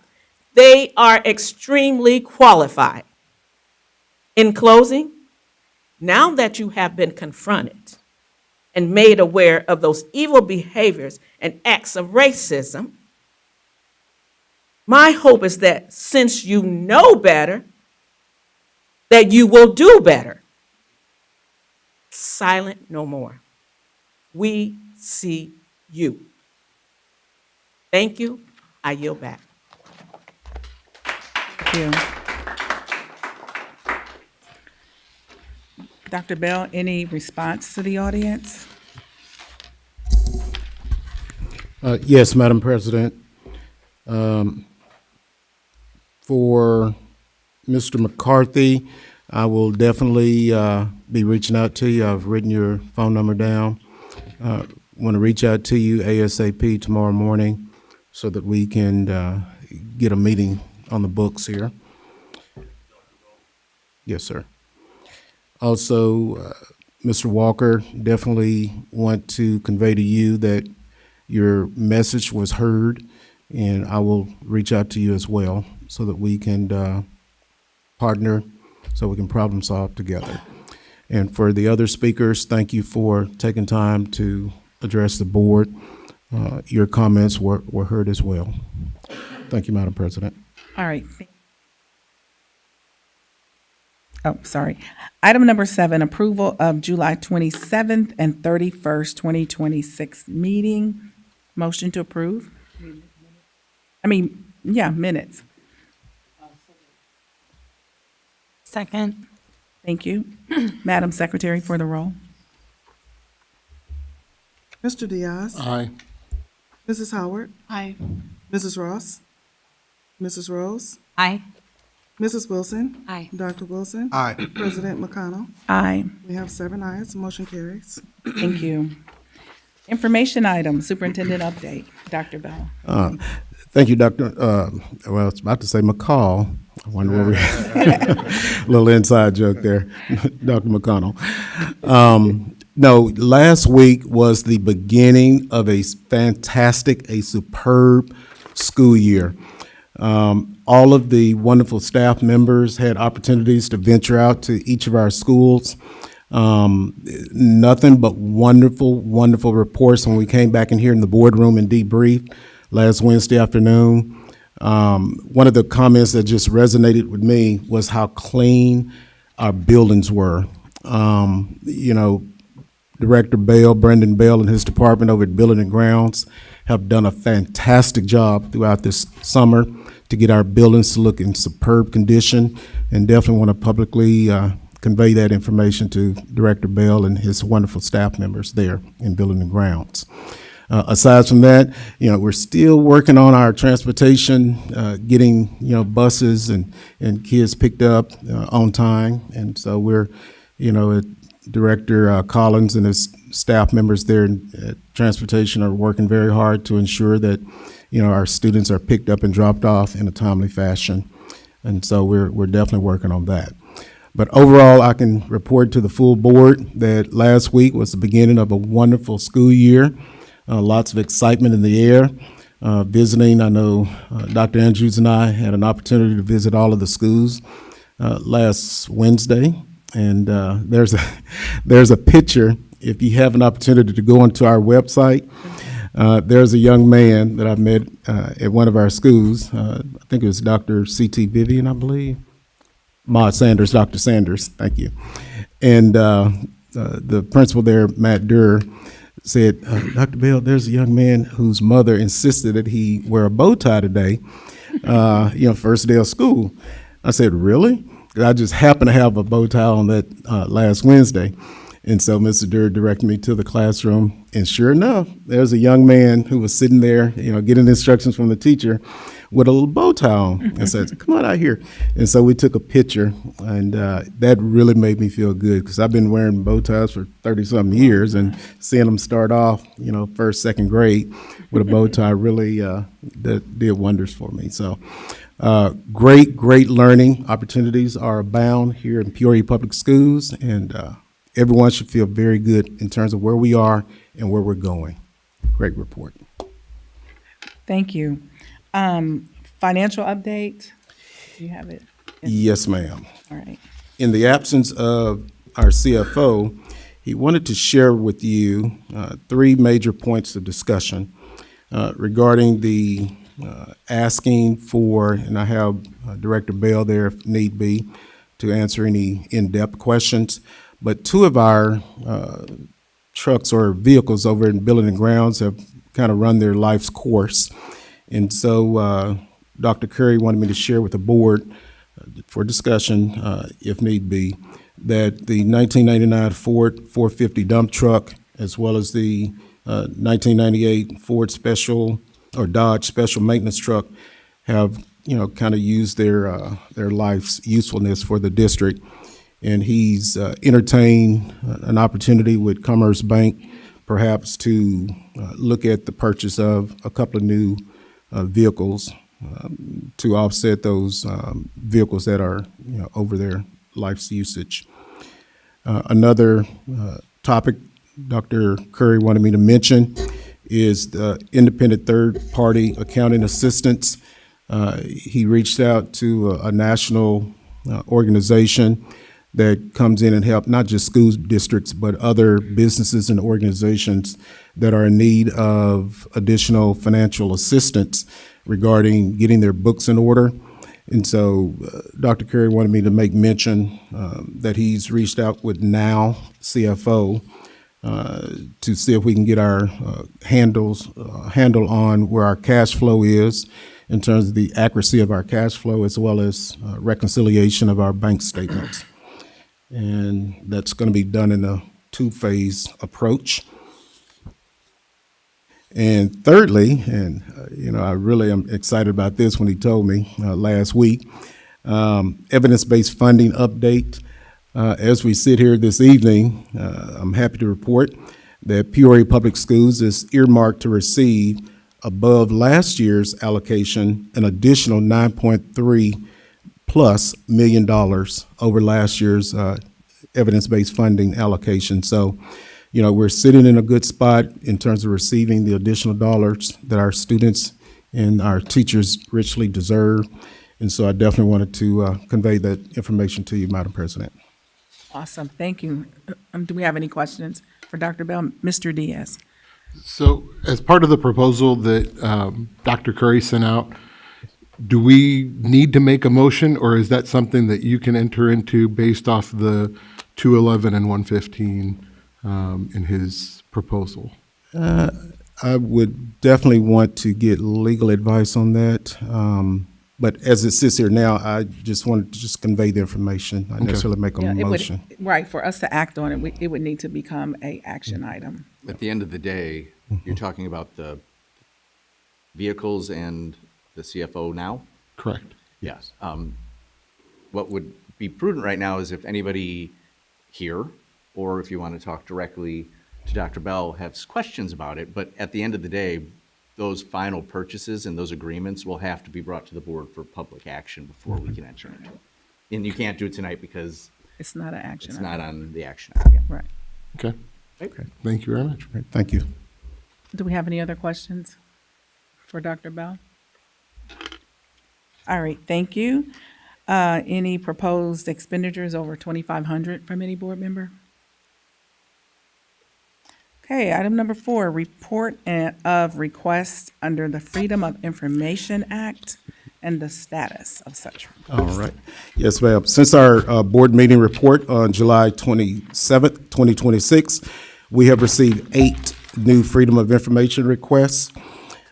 They are extremely qualified. In closing, now that you have been confronted and made aware of those evil behaviors and acts of racism, my hope is that since you know better, that you will do better. Silent no more. We see you. Thank you. I yield back. Thank you. Dr. Bell, any response to the audience? Yes, Madam President. For Mr. McCarthy, I will definitely be reaching out to you. I've written your phone number down. Want to reach out to you ASAP tomorrow morning so that we can get a meeting on the books here. Yes, sir. Also, Mr. Walker, definitely want to convey to you that your message was heard, and I will reach out to you as well so that we can partner so we can problem solve together. And for the other speakers, thank you for taking time to address the board. Your comments were heard as well. Thank you, Madam President. All right. Oh, sorry. Item number 7, approval of July 27th and 31st, 2026 meeting. Motion to approve? Minutes. Second. Thank you. Madam Secretary for the roll. Mr. Diaz. Aye. Mrs. Howard. Aye. Mrs. Ross. Mrs. Rose. Aye. Mrs. Wilson. Aye. Dr. Wilson. Aye. President McConnell. Aye. We have 7 ayes. Motion carries. Thank you. Information item, superintendent update. Dr. Bell. Thank you, Dr. Well, I was about to say McCall. I wonder where we, little inside joke there, Dr. McConnell. No, last week was the beginning of a superb school year. All of the wonderful staff members had opportunities to venture out to each of our schools. Nothing but wonderful, wonderful reports when we came back in here in the boardroom and debriefed last Wednesday afternoon. One of the comments that just resonated with me was how clean our buildings were. Director Bell, Brendan Bell, and his department over at Building and Grounds have done a fantastic job throughout this summer to get our buildings to look in superb condition, and definitely want to publicly convey that information to Director Bell and his wonderful staff members there in Building and Grounds. Aside from that, we're still working on our transportation, getting, buses and kids picked up on time. And so we're, Director Collins and his staff members there at transportation are working very hard to ensure that, our students are picked up and dropped off in a timely fashion. And so we're definitely working on that. But overall, I can report to the full board that last week was the beginning of a wonderful school year. Lots of excitement in the air. Visiting, I know Dr. Andrews and I had an opportunity to visit all of the schools last Wednesday, and there's a picture if you have an opportunity to go onto our website, there's a young man that I met at one of our schools. I think it was Dr. C.T. Vivian, I believe. Maud Sanders, Dr. Sanders, thank you. And the principal there, Matt Durr, said, Dr. Bell, there's a young man whose mother insisted that he wear a bow tie today, first day of school. I said, really? 'Cause I just happened to have a bow tie on that last Wednesday. And so Mr. Durr directed me to the classroom, and sure enough, there's a young man who was sitting there, getting instructions from the teacher with a little bow tie on. I said, come on out here. And so we took a picture, and that really made me feel good because I've been wearing bow ties for 30-something years, and seeing them start off, first, second grade with a bow tie really that did wonders for me. So great learning opportunities are abound here in Peoria Public Schools, and everyone should feel very good in terms of where we are and where we're going. Great report. Thank you. Financial update, do you have it? Yes, ma'am. All right. In the absence of our CFO, he wanted to share with you three major points of discussion regarding the asking for, and I have Director Bell there if need be, to answer any in-depth questions. But two of our trucks or vehicles over in Building and Grounds have kind of run their life's course. And so Dr. Curry wanted me to share with the board for discussion, if need be, that the 1999 Ford 450 dump truck, as well as the 1998 Ford Special or Dodge Special Maintenance truck have, kind of used their life's usefulness for the district. And he's entertained an opportunity with Commerce Bank perhaps to look at the purchase of a couple of new vehicles to offset those vehicles that are over their life's usage. Another topic Dr. Curry wanted me to mention is the independent third-party accounting assistance. He reached out to a national organization that comes in and help not just school districts, but other businesses and organizations that are in need of additional financial assistance regarding getting their books in order. And so Dr. Curry wanted me to make mention that he's reached out with Now CFO to see if we can get our handle on where our cash flow is in terms of the accuracy of our cash flow as well as reconciliation of our bank statements. And that's going to be done in a two-phase approach. And thirdly, and I really am excited about this when he told me last week, evidence-based funding update. As we sit here this evening, I'm happy to report that Peoria Public Schools is earmarked to receive above last year's allocation an additional $9.3+ million over last year's evidence-based funding allocation. So, we're sitting in a good spot in terms of receiving the additional dollars that our students and our teachers richly deserve. And so I definitely wanted to convey that information to you, Madam President. Awesome, thank you. Do we have any questions for Dr. Bell? Mr. Diaz. So as part of the proposal that Dr. Curry sent out, do we need to make a motion, or is that something that you can enter into based off the 211 and 115 in his proposal? I would definitely want to get legal advice on that. But as it sits here now, I just wanted to just convey the information, not necessarily make a motion. Right, for us to act on it, it would need to become a action item. At the end of the day, you're talking about the vehicles and the CFO now? Correct. Yes. What would be prudent right now is if anybody here, or if you want to talk directly to Dr. Bell, has questions about it, but at the end of the day, those final purchases and those agreements will have to be brought to the board for public action before we can enter into it. And you can't do it tonight because it's not an action it's item. not on the action item yet. Right. Okay. Okay. Thank you very much. Right, thank you. Do we have any other questions for Dr. Bell? All right, thank you. Any proposed expenditures over $2,500 from any board member? Okay, item number 4, report of requests under the Freedom of Information Act and the status of such All requests. right. Yes, ma'am. Since our board meeting report on July 27th, 2026, we have received 8 new Freedom of Information requests.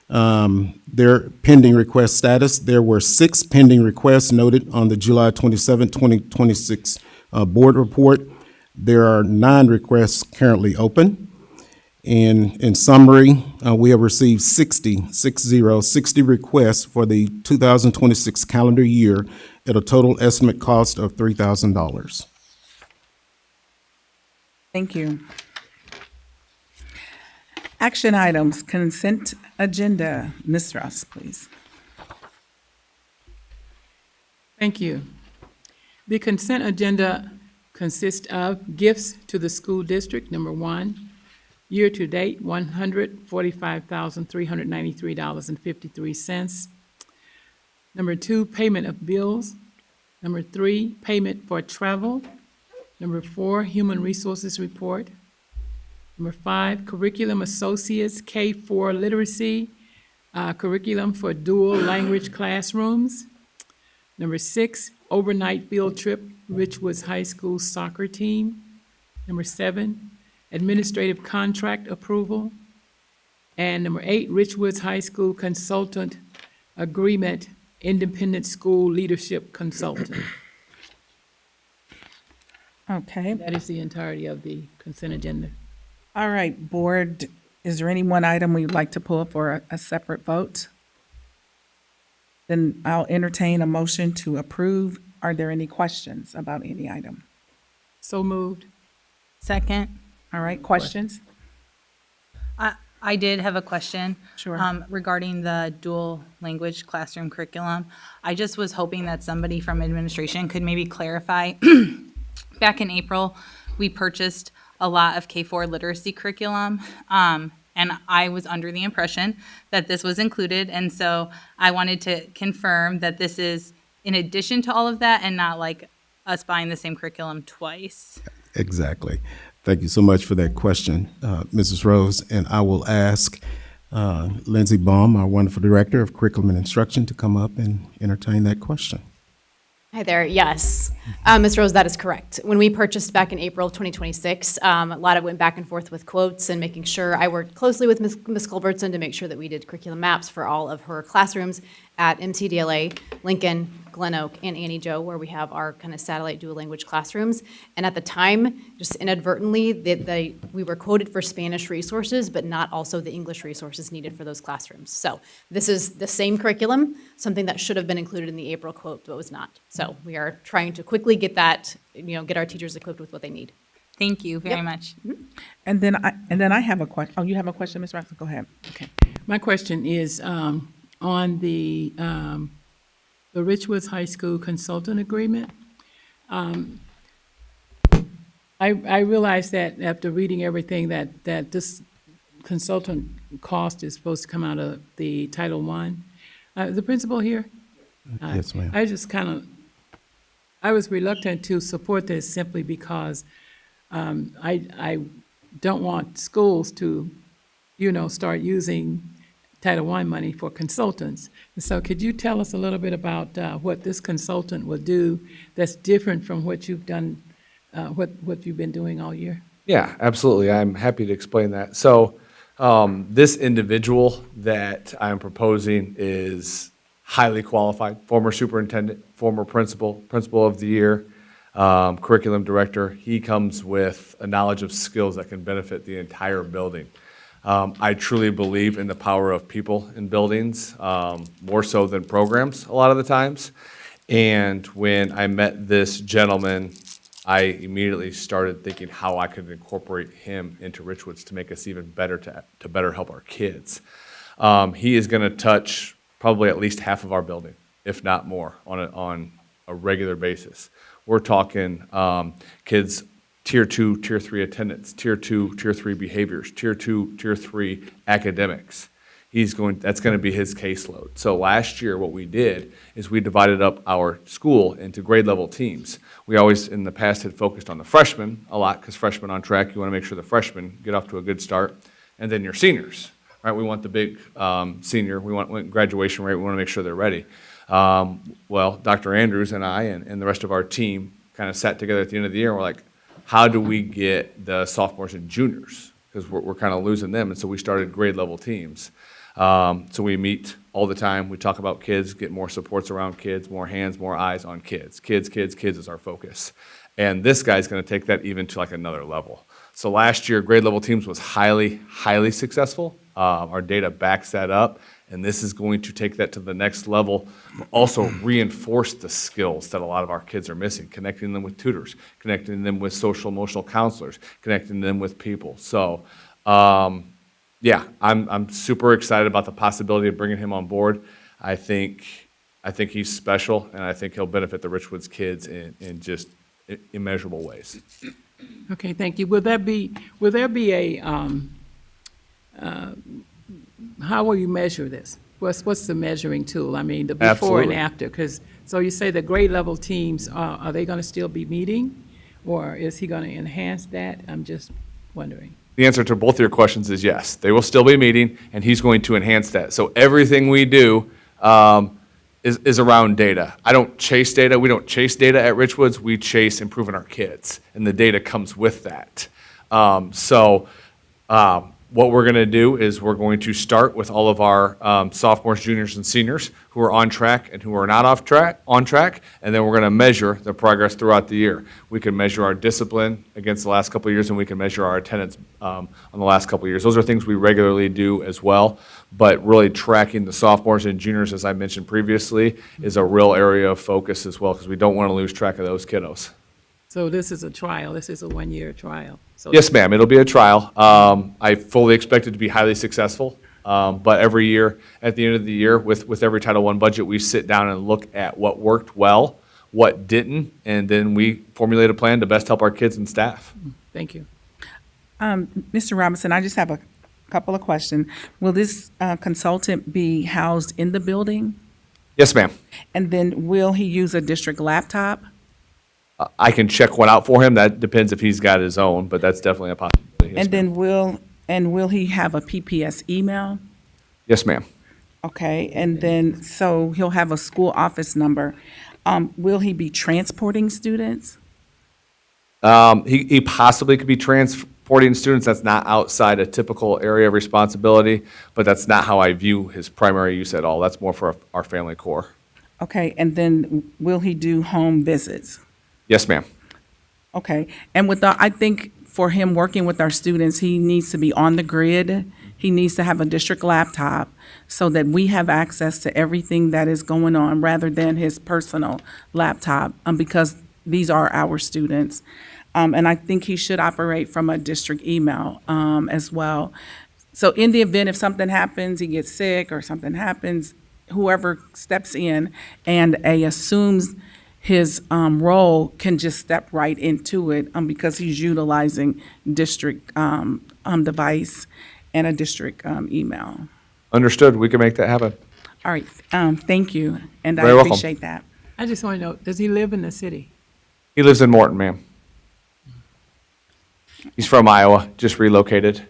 Their pending request status, there were 6 pending requests noted on the July 27th, 2026 board report. There are 9 requests currently open. And in summary, we have received 60 requests for the 2026 calendar year at a total estimate cost of $3,000. Thank you. Action items, consent agenda. Ms. Ross, please. Thank you. The consent agenda consists of gifts to the school district, number 1, year-to-date, $145,393.53. Number 2, payment of bills. Number 3, payment for travel. Number 4, human resources report. Number 5, curriculum associates K-4 literacy, curriculum for dual language classrooms. Number 6, overnight field trip, Richwoods High School soccer team. Number 7, administrative contract approval. And number 8, Richwoods High School consultant agreement, independent school leadership consultant. Okay. That is the entirety of the consent agenda. All right, board, is there any one item we'd like to pull for a separate vote? Then I'll entertain a motion to approve. Are there any questions about any item? So moved. Second. All right, questions? I did have a question. Sure. Regarding the dual language classroom curriculum. I just was hoping that somebody from administration could maybe clarify. Back in April, we purchased a lot of K-4 literacy curriculum, and I was under the impression that this was included, and so I wanted to confirm that this is in addition to all of that and not like us buying the same curriculum twice. Exactly. Thank you so much for that question, Mrs. Rose. And I will ask Lindsay Baum, our wonderful Director of Curriculum and Instruction, to come up and entertain that question. Hi there. Yes, Ms. Rose, that is correct. When we purchased back in April of 2026, a lot of it went back and forth with quotes and making sure I worked closely with Ms. Culbertson to make sure that we did curriculum maps for all of her classrooms at MCDLA, Lincoln, Glen Oak, and Annie Jo, where we have our kind of satellite dual language classrooms. And at the time, just inadvertently, we were quoted for Spanish resources, but not also the English resources needed for those classrooms. So this is the same curriculum, something that should have been included in the April quote, but was not. So we are trying to quickly get that, get our teachers equipped with what they need. Thank you very much. And then I have a question. Oh, you have a question, Ms. Ross? Go ahead. Okay. My question is on the Richwoods High School consultant agreement. I realize that after reading everything that this consultant cost is supposed to come out of the Title I. The principal here? Yes, ma'am. I was reluctant to support this simply because I don't want schools to, start using Title I money for consultants. And so could you tell us a little bit about what this consultant will do that's different from what you've done, what you've been doing all year? Yeah, absolutely. I'm happy to explain that. So this individual that I'm proposing is highly qualified, former superintendent, former principal of the year, curriculum director. He comes with a knowledge of skills that can benefit the entire building. I truly believe in the power of people in buildings, more so than programs a lot of the times. And when I met this gentleman, I immediately started thinking how I could incorporate him into Richwoods to make us even better, to better help our kids. He is going to touch probably at least half of our building, if not more, on a regular basis. We're talking kids Tier 2, Tier 3 attendance, Tier 2, Tier 3 behaviors, Tier 2, Tier 3 academics. That's going to be his caseload. So last year, what we did is we divided up our school into grade level teams. We always, in the past, had focused on the freshmen a lot, because freshmen on track, you want to make sure the freshmen get off to a good start, and then your seniors, right? We want the big senior, we want graduation rate, we want to make sure they're ready. Well, Dr. Andrews and I and the rest of our team kind of sat together at the end of the year, and we're like, how do we get the sophomores and juniors? Because we're kind of losing them, and so we started grade level teams. So we meet all the time. We talk about kids, get more supports around kids, more hands, more eyes on kids. Kids is our focus. And this guy's going to take that even to like another level. So last year, grade level teams was highly, highly successful. Our data backs that up, and this is going to take that to the next level. Also reinforce the skills that a lot of our kids are missing, connecting them with tutors, connecting them with social emotional counselors, connecting them with people. So, yeah, I'm super excited about the possibility of bringing him on board. I think he's special, and I think he'll benefit the Richwoods kids in just immeasurable ways. Okay, thank you. Will there be a, how will you measure this? What's the measuring tool? I mean, the before Absolutely. and after, because, so you say the grade level teams, are they going to still be meeting? Or is he going to enhance that? I'm just wondering. The answer to both of your questions is yes. They will still be meeting, and he's going to enhance that. So everything we do is around data. I don't chase data. We don't chase data at Richwoods. We chase improving our kids, and the data comes with that. What we're going to do is we're going to start with all of our sophomores, juniors, and seniors who are on track and who are not on track, and then we're going to measure the progress throughout the year. We can measure our discipline against the last couple of years, and we can measure our attendance on the last couple of years. Those are things we regularly do as well, but really tracking the sophomores and juniors, as I mentioned previously, is a real area of focus as well, because we don't want to lose track of those kiddos. So this is a trial, this is a one-year trial? So Yes, ma'am, it'll be a trial. I fully expect it to be highly successful, but every year, at the end of the year, with every Title I budget, we sit down and look at what worked well, what didn't, and then we formulate a plan to best help our kids and staff. Thank you. Mr. Robinson, I just have a couple of questions. Will this consultant be housed in the building? Yes, ma'am. And then will he use a district laptop? I can check one out for him. That depends if he's got his own, but that's definitely a possibility. Yes, And then will he have a PPS email? Yes, ma'am. Okay, and then, so he'll have a school office number. Will he be transporting students? He possibly could be transporting students. That's not outside a typical area of responsibility, but that's not how I view his primary use at all. That's more for our family core. Okay, and then will he do home visits? Yes, ma'am. Okay, and I think for him working with our students, he needs to be on the grid. He needs to have a district laptop so that we have access to everything that is going on rather than his personal laptop, because these are our students. And I think he should operate from a district email as well. So in the event if something happens, he gets sick or something happens, whoever steps in and assumes his role can just step right into it because he's utilizing district device and a district email. Understood. We can make that happen. All right, thank you, and I Very welcome. appreciate that. I just want to know, does he live in the city? He lives in Morton, ma'am. He's from Iowa, just relocated.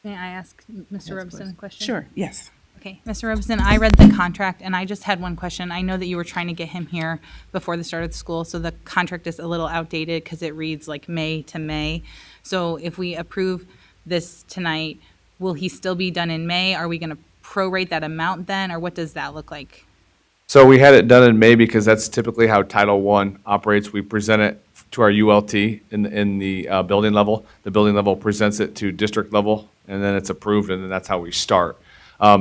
May I ask Mr. Robeson a question? Sure, yes. Okay, Mr. Robeson, I read the contract, and I just had one question. I know that you were trying to get him here before the start of the school, so the contract is a little outdated because it reads like May to May. So if we approve this tonight, will he still be done in May? Are we going to prorate that amount then, or what does that look like? So we had it done in May because that's typically how Title I operates. We present it to our ULT in the building level. The building level presents it to district level, and then it's approved, and then that's how we start.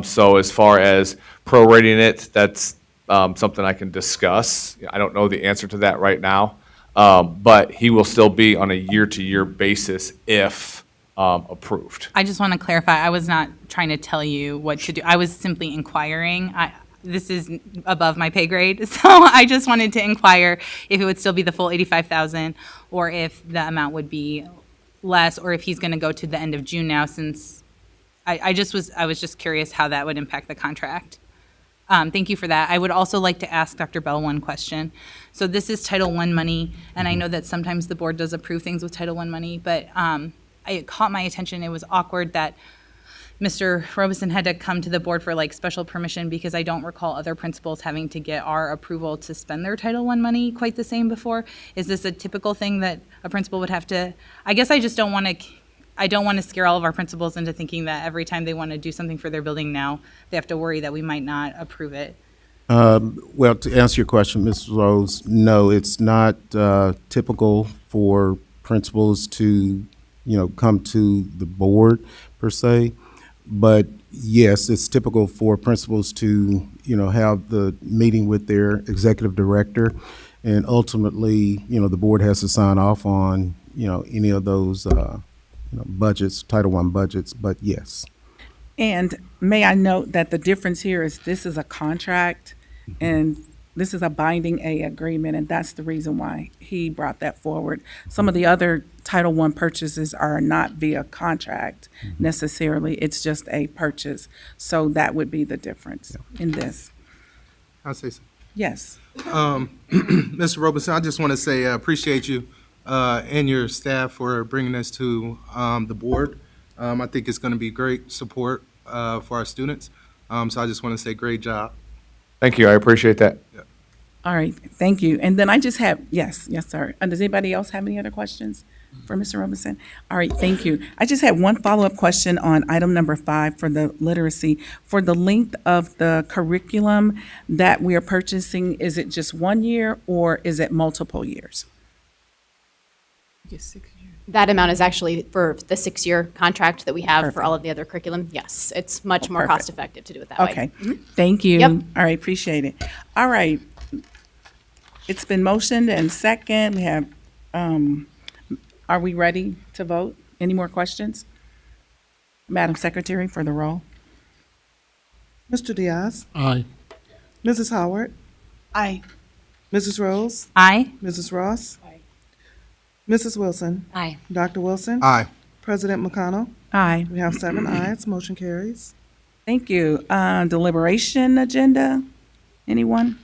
So as far as prorating it, that's something I can discuss. I don't know the answer to that right now, but he will still be on a year-to-year basis if approved. I just want to clarify, I was not trying to tell you what to do. I was simply inquiring. This is above my pay grade, so I just wanted to inquire if it would still be the full $85,000 or if the amount would be less, or if he's going to go to the end of June now since I was just curious how that would impact the contract. Thank you for that. I would also like to ask Dr. Bell one question. So this is Title I money, and I know that sometimes the board does approve things with Title I money, but it caught my attention. It was awkward that Mr. Robeson had to come to the board for like special permission because I don't recall other principals having to get our approval to spend their Title I money quite the same before. Is this a typical thing that a principal would have to? I guess I just don't want to. I don't want to scare all of our principals into thinking that every time they want to do something for their building now, they have to worry that we might not approve it. Well, to answer your question, Ms. Rose, no, it's not typical for principals to, come to the board per se. But yes, it's typical for principals to, have the meeting with their executive director. And ultimately, the board has to sign off on, any of those, budgets, Title I budgets, but yes. And may I note that the difference here is this is a contract and this is a binding A agreement, and that's the reason why he brought that forward. Some of the other Title I purchases are not via contract necessarily, it's just a purchase. So that would be the difference in this. I'll say so. Yes. Mr. Robeson, I just want to say I appreciate you and your staff for bringing this to the board. I think it's going to be great support for our students. So I just want to say great job. Thank you. I appreciate that. All right, thank you. And then I just have, yes, sir. Does anybody else have any other questions for Mr. Robinson? All right, thank you. I just had one follow-up question on item number 5 for the literacy. For the length of the curriculum that we are purchasing, is it just 1 year or is it multiple years? That amount is actually for the 6-year contract that we have for all of the other curriculum. Yes, it's much more Perfect. cost-effective to do it that way. Okay, thank you. Yep. All right, appreciate it. All right. It's been motioned and second. We have, are we ready to vote? Any more questions? Madam Secretary for the roll. Mr. Diaz, Aye. Mrs. Howard, Aye. Mrs. Rose, Aye. Mrs. Ross, Mrs. Wilson, Aye. Dr. Wilson, Aye. President McConnell. Aye. We have 7 ayes, motion carries. Thank you. Deliberation agenda, anyone?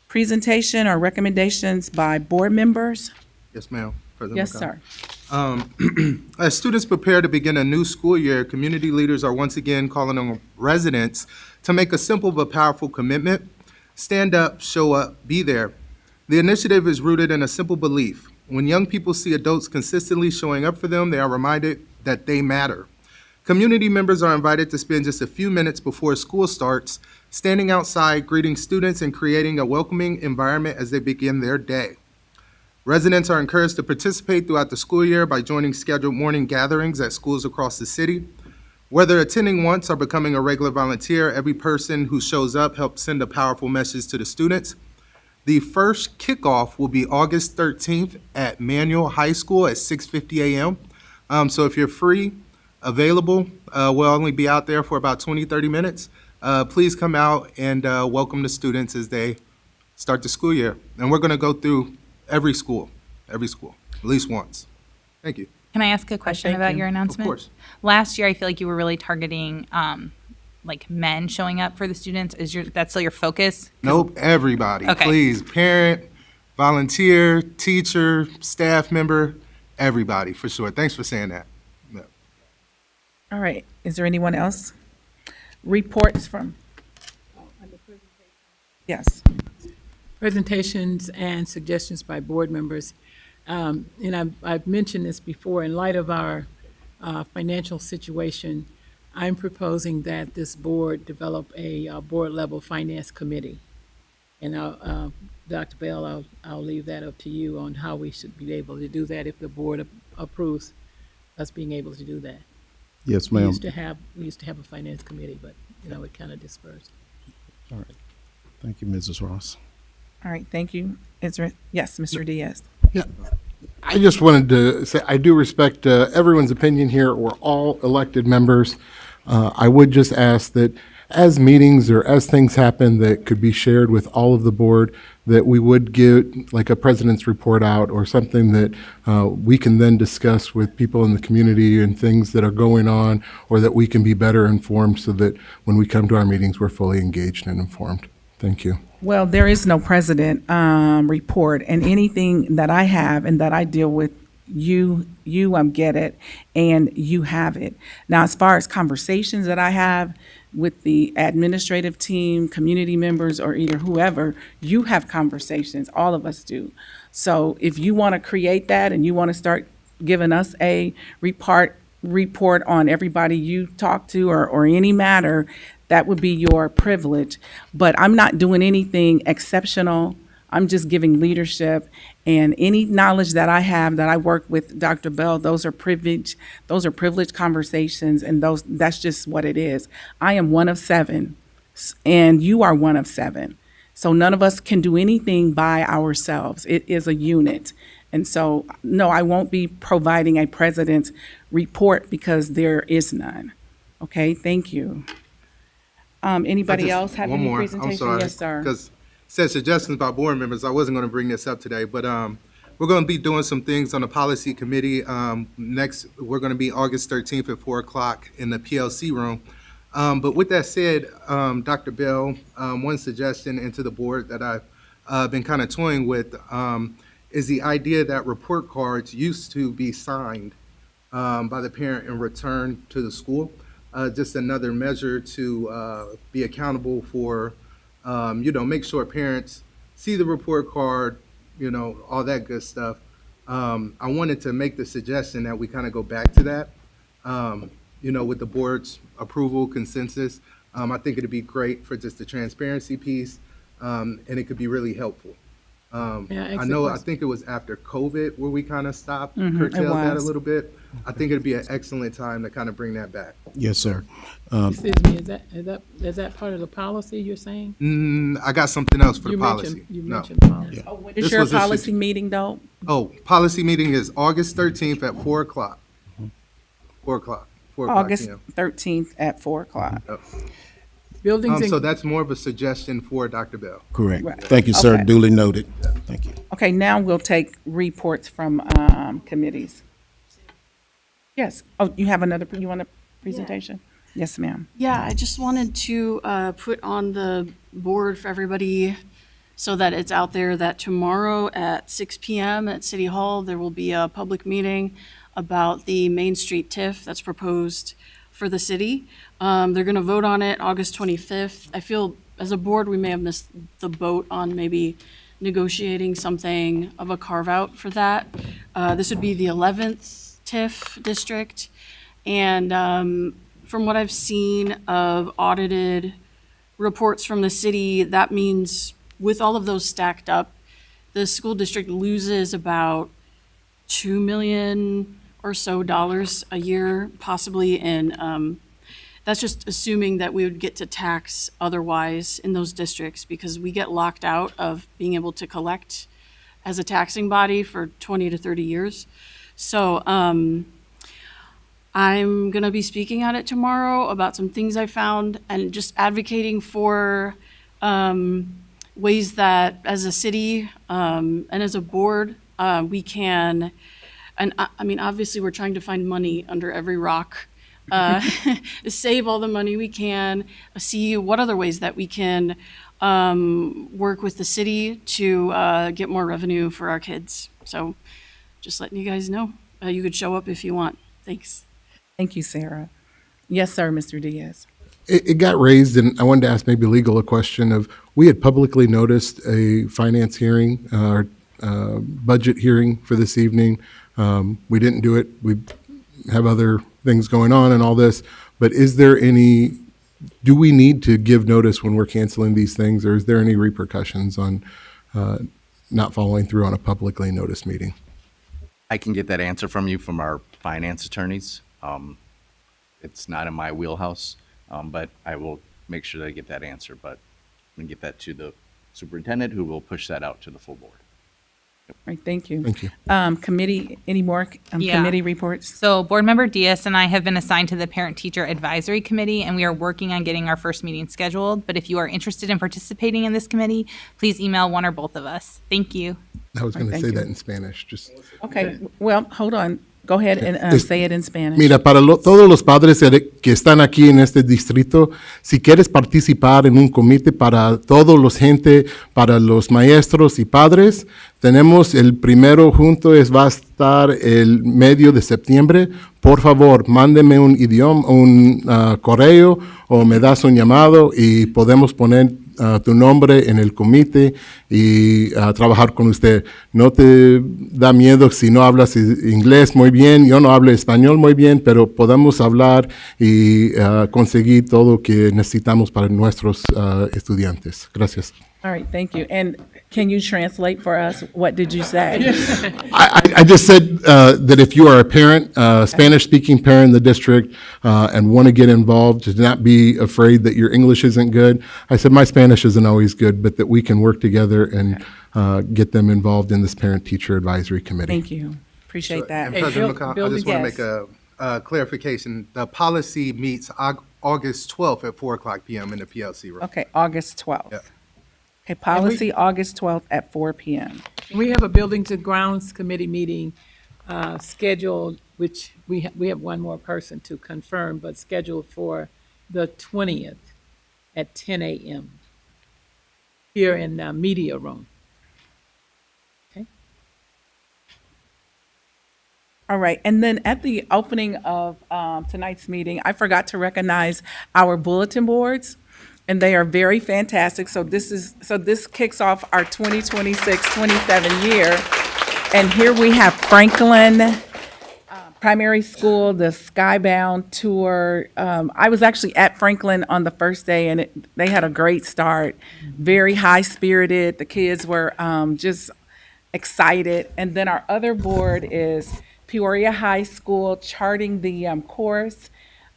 Presentation or recommendations by board members? Yes, ma'am. President Yes, McConnell. sir. As students prepare to begin a new school year, community leaders are once again calling on residents to make a simple but powerful commitment. Stand up, show up, be there. The initiative is rooted in a simple belief. When young people see adults consistently showing up for them, they are reminded that they matter. Community members are invited to spend just a few minutes before school starts, standing outside, greeting students, and creating a welcoming environment as they begin their day. Residents are encouraged to participate throughout the school year by joining scheduled morning gatherings at schools across the city. Whether attending once or becoming a regular volunteer, every person who shows up helps send a powerful message to the students. The first kickoff will be August 13th at Manual High School at 6:50 a.m. So if you're free, available, we'll only be out there for about 20-30 minutes. Please come out and welcome the students as they start the school year. And we're going to go through every school, at least once. Thank you. Can I ask a question Thank about you. your announcement? course. Last year, I feel like you were really targeting like men showing up for the students. That's still your focus? Nope, everybody, Okay. please. Parent, volunteer, teacher, staff member, everybody, for sure. Thanks for saying that. Yeah. All right, is there anyone else? Reports from? Yes. Presentations and suggestions by board members. And I've mentioned this before, in light of our financial situation, I'm proposing that this board develop a board-level finance committee. And Dr. Bell, I'll leave that up to you on how we should be able to do that if the board approves us being able to do that. Yes, We ma'am. used to have a finance committee, but, it kind of dispersed. All right. Thank you, Mrs. Ross. All right, thank you. Is there, yes, Mr. Diaz? Yeah. I just wanted to say, I do respect everyone's opinion here. We're all elected members. I would just ask that as meetings or as things happen that could be shared with all of the board, that we would get like a president's report out or something that we can then discuss with people in the community and things that are going on, or that we can be better informed so that when we come to our meetings, we're fully engaged and informed. Thank you. Well, there is no president report, and anything that I have and that I deal with, you get it, and you have it. Now, as far as conversations that I have with the administrative team, community members, or either whoever, you have conversations. All of us do. So if you want to create that and you want to start giving us a report on everybody you talk to or any matter, that would be your privilege. But I'm not doing anything exceptional. I'm just giving leadership, and any knowledge that I have that I work with Dr. Bell, those are privileged conversations, and that's just what it is. I am one of 7, and you are one of 7. So none of us can do anything by ourselves. It is a unit. And so, no, I won't be providing a president's report because there is none. Okay, thank you. Anybody else have any presentation? I'm sorry, Yes, sir. because said suggestions by board members. I wasn't going to bring this up today, but we're going to be doing some things on the policy committee. Next, we're going to be August 13th at 4 o'clock in the PLC room. But with that said, Dr. Bell, one suggestion into the board that I've been kind of toying with is the idea that report cards used to be signed by the parent and returned to the school. Just another measure to be accountable for, make sure parents see the report card, all that good stuff. I wanted to make the suggestion that we kind of go back to that, with the board's approval, consensus. I think it'd be great for just the transparency piece, and it could be really helpful. I think it was after COVID where we kind of stopped, curtailed that a little bit. I think it'd be an excellent time to kind of bring that back. Yes, sir. Excuse me, is that part of the policy you're saying? I got something else for the policy. You No. mentioned policy. Oh, when This is your was a policy meeting, though? Oh, policy meeting is August 13th at 4 o'clock. 4 o'clock. 4 o'clock August p.m. 13th at 4 o'clock. Buildings and So that's more of a suggestion for Dr. Bell. Correct. Right. Thank you, sir. Okay. Duly noted. Thank you. Okay, now we'll take reports from committees. Yes. Oh, you have you want a presentation? Yes, ma'am. Yeah, I just wanted to put on the board for everybody so that it's out there that tomorrow at 6 p.m. at City Hall, there will be a public meeting about the Main Street TIF that's proposed for the city. They're going to vote on it August 25th. I feel as a board, we may have missed the boat on maybe negotiating something of a carve-out for that. This would be the 11th TIF district. And from what I've seen of audited reports from the city, that means with all of those stacked up, the school district loses about $2 million or so a year, possibly in, that's just assuming that we would get to tax otherwise in those districts, because we get locked out of being able to collect as a taxing body for 20 to 30 years. So I'm going to be speaking at it tomorrow about some things I found and just advocating for ways that as a city and as a board, we can, and I mean, obviously we're trying to find money under every rock, save all the money we can, see what other ways that we can work with the city to get more revenue for our kids. So just letting you guys know, you could show up if you want. Thanks. Thank you, Sarah. Yes, sir, Mr. Diaz. It got raised, and I wanted to ask maybe legal a question of, we had publicly noticed a finance hearing, or budget hearing for this evening. We didn't do it. We have other things going on and all this, but do we need to give notice when we're canceling these things, or is there any repercussions on not following through on a publicly noticed meeting? I can get that answer from you from our finance attorneys. It's not in my wheelhouse, but I will make sure that I get that answer. But I'm going to get that to the superintendent, who will push that out to the full board. All right, thank you. Thank you. Committee, any more Yeah. committee reports? So Board Member Diaz and I have been assigned to the Parent Teacher Advisory Committee, and we are working on getting our first meeting scheduled. But if you are interested in participating in this committee, please email one or both of us. Thank you. I was going to thank say you. that in Spanish, just. Okay, well, hold on. Go ahead and say it in Spanish. Mira, para todos los padres que están aquí en este distrito, si quieres participar en un comité para todos los gente, para los maestros y padres, tenemos el primero junto, va a estar el medio de septiembre. Por favor, mándeme un idioma, un correo o me das un llamado y podemos poner tu nombre en el comité y trabajar con usted. No te da miedo si no hablas inglés muy bien, yo no hablo español muy bien, pero podemos hablar y conseguir todo lo que necesitamos para nuestros estudiantes. Gracias. All right, thank you. And can you translate for us? What did you say? I just said that if you are a parent, Spanish-speaking parent in the district, and want to get involved, to not be afraid that your English isn't good. I said my Spanish isn't always good, but that we can work together and get them involved in this Parent-Teacher Advisory Committee. Thank you. Appreciate that. And President Bill- McConnell, Bill, I just want to yes. make a clarification. The policy meets August 12th at 4:00 p.m. in the PLC room. Okay, August 12th. Yeah. Okay, policy, August 12th at 4 p.m. We have a Buildings and Grounds Committee meeting scheduled, which we have one more person to confirm, but scheduled for the 20th at 10 a.m. here in Media Room. Okay. All right, and then at the opening of tonight's meeting, I forgot to recognize our bulletin boards, and they are very fantastic. So this kicks off our 2026-27 year, and here we have Franklin Primary School, the Skybound Tour. I was actually at Franklin on the first day, and they had a great start, very high-spirited. The kids were just excited. And then our other board is Peoria High School, charting the course.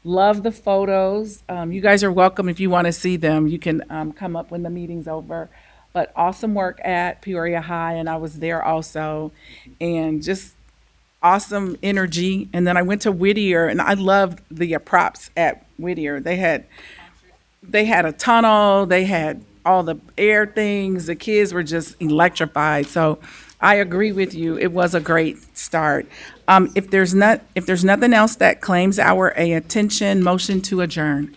Love the photos. You guys are welcome if you want to see them. You can come up when the meeting's over. But awesome work at Peoria High, and I was there also. And just awesome energy. And then I went to Whittier, and I loved the props at Whittier. They had a tunnel, they had all the air things. The kids were just electrified. So I agree with you. It was a great start. If there's nothing else that claims our attention, motion to adjourn.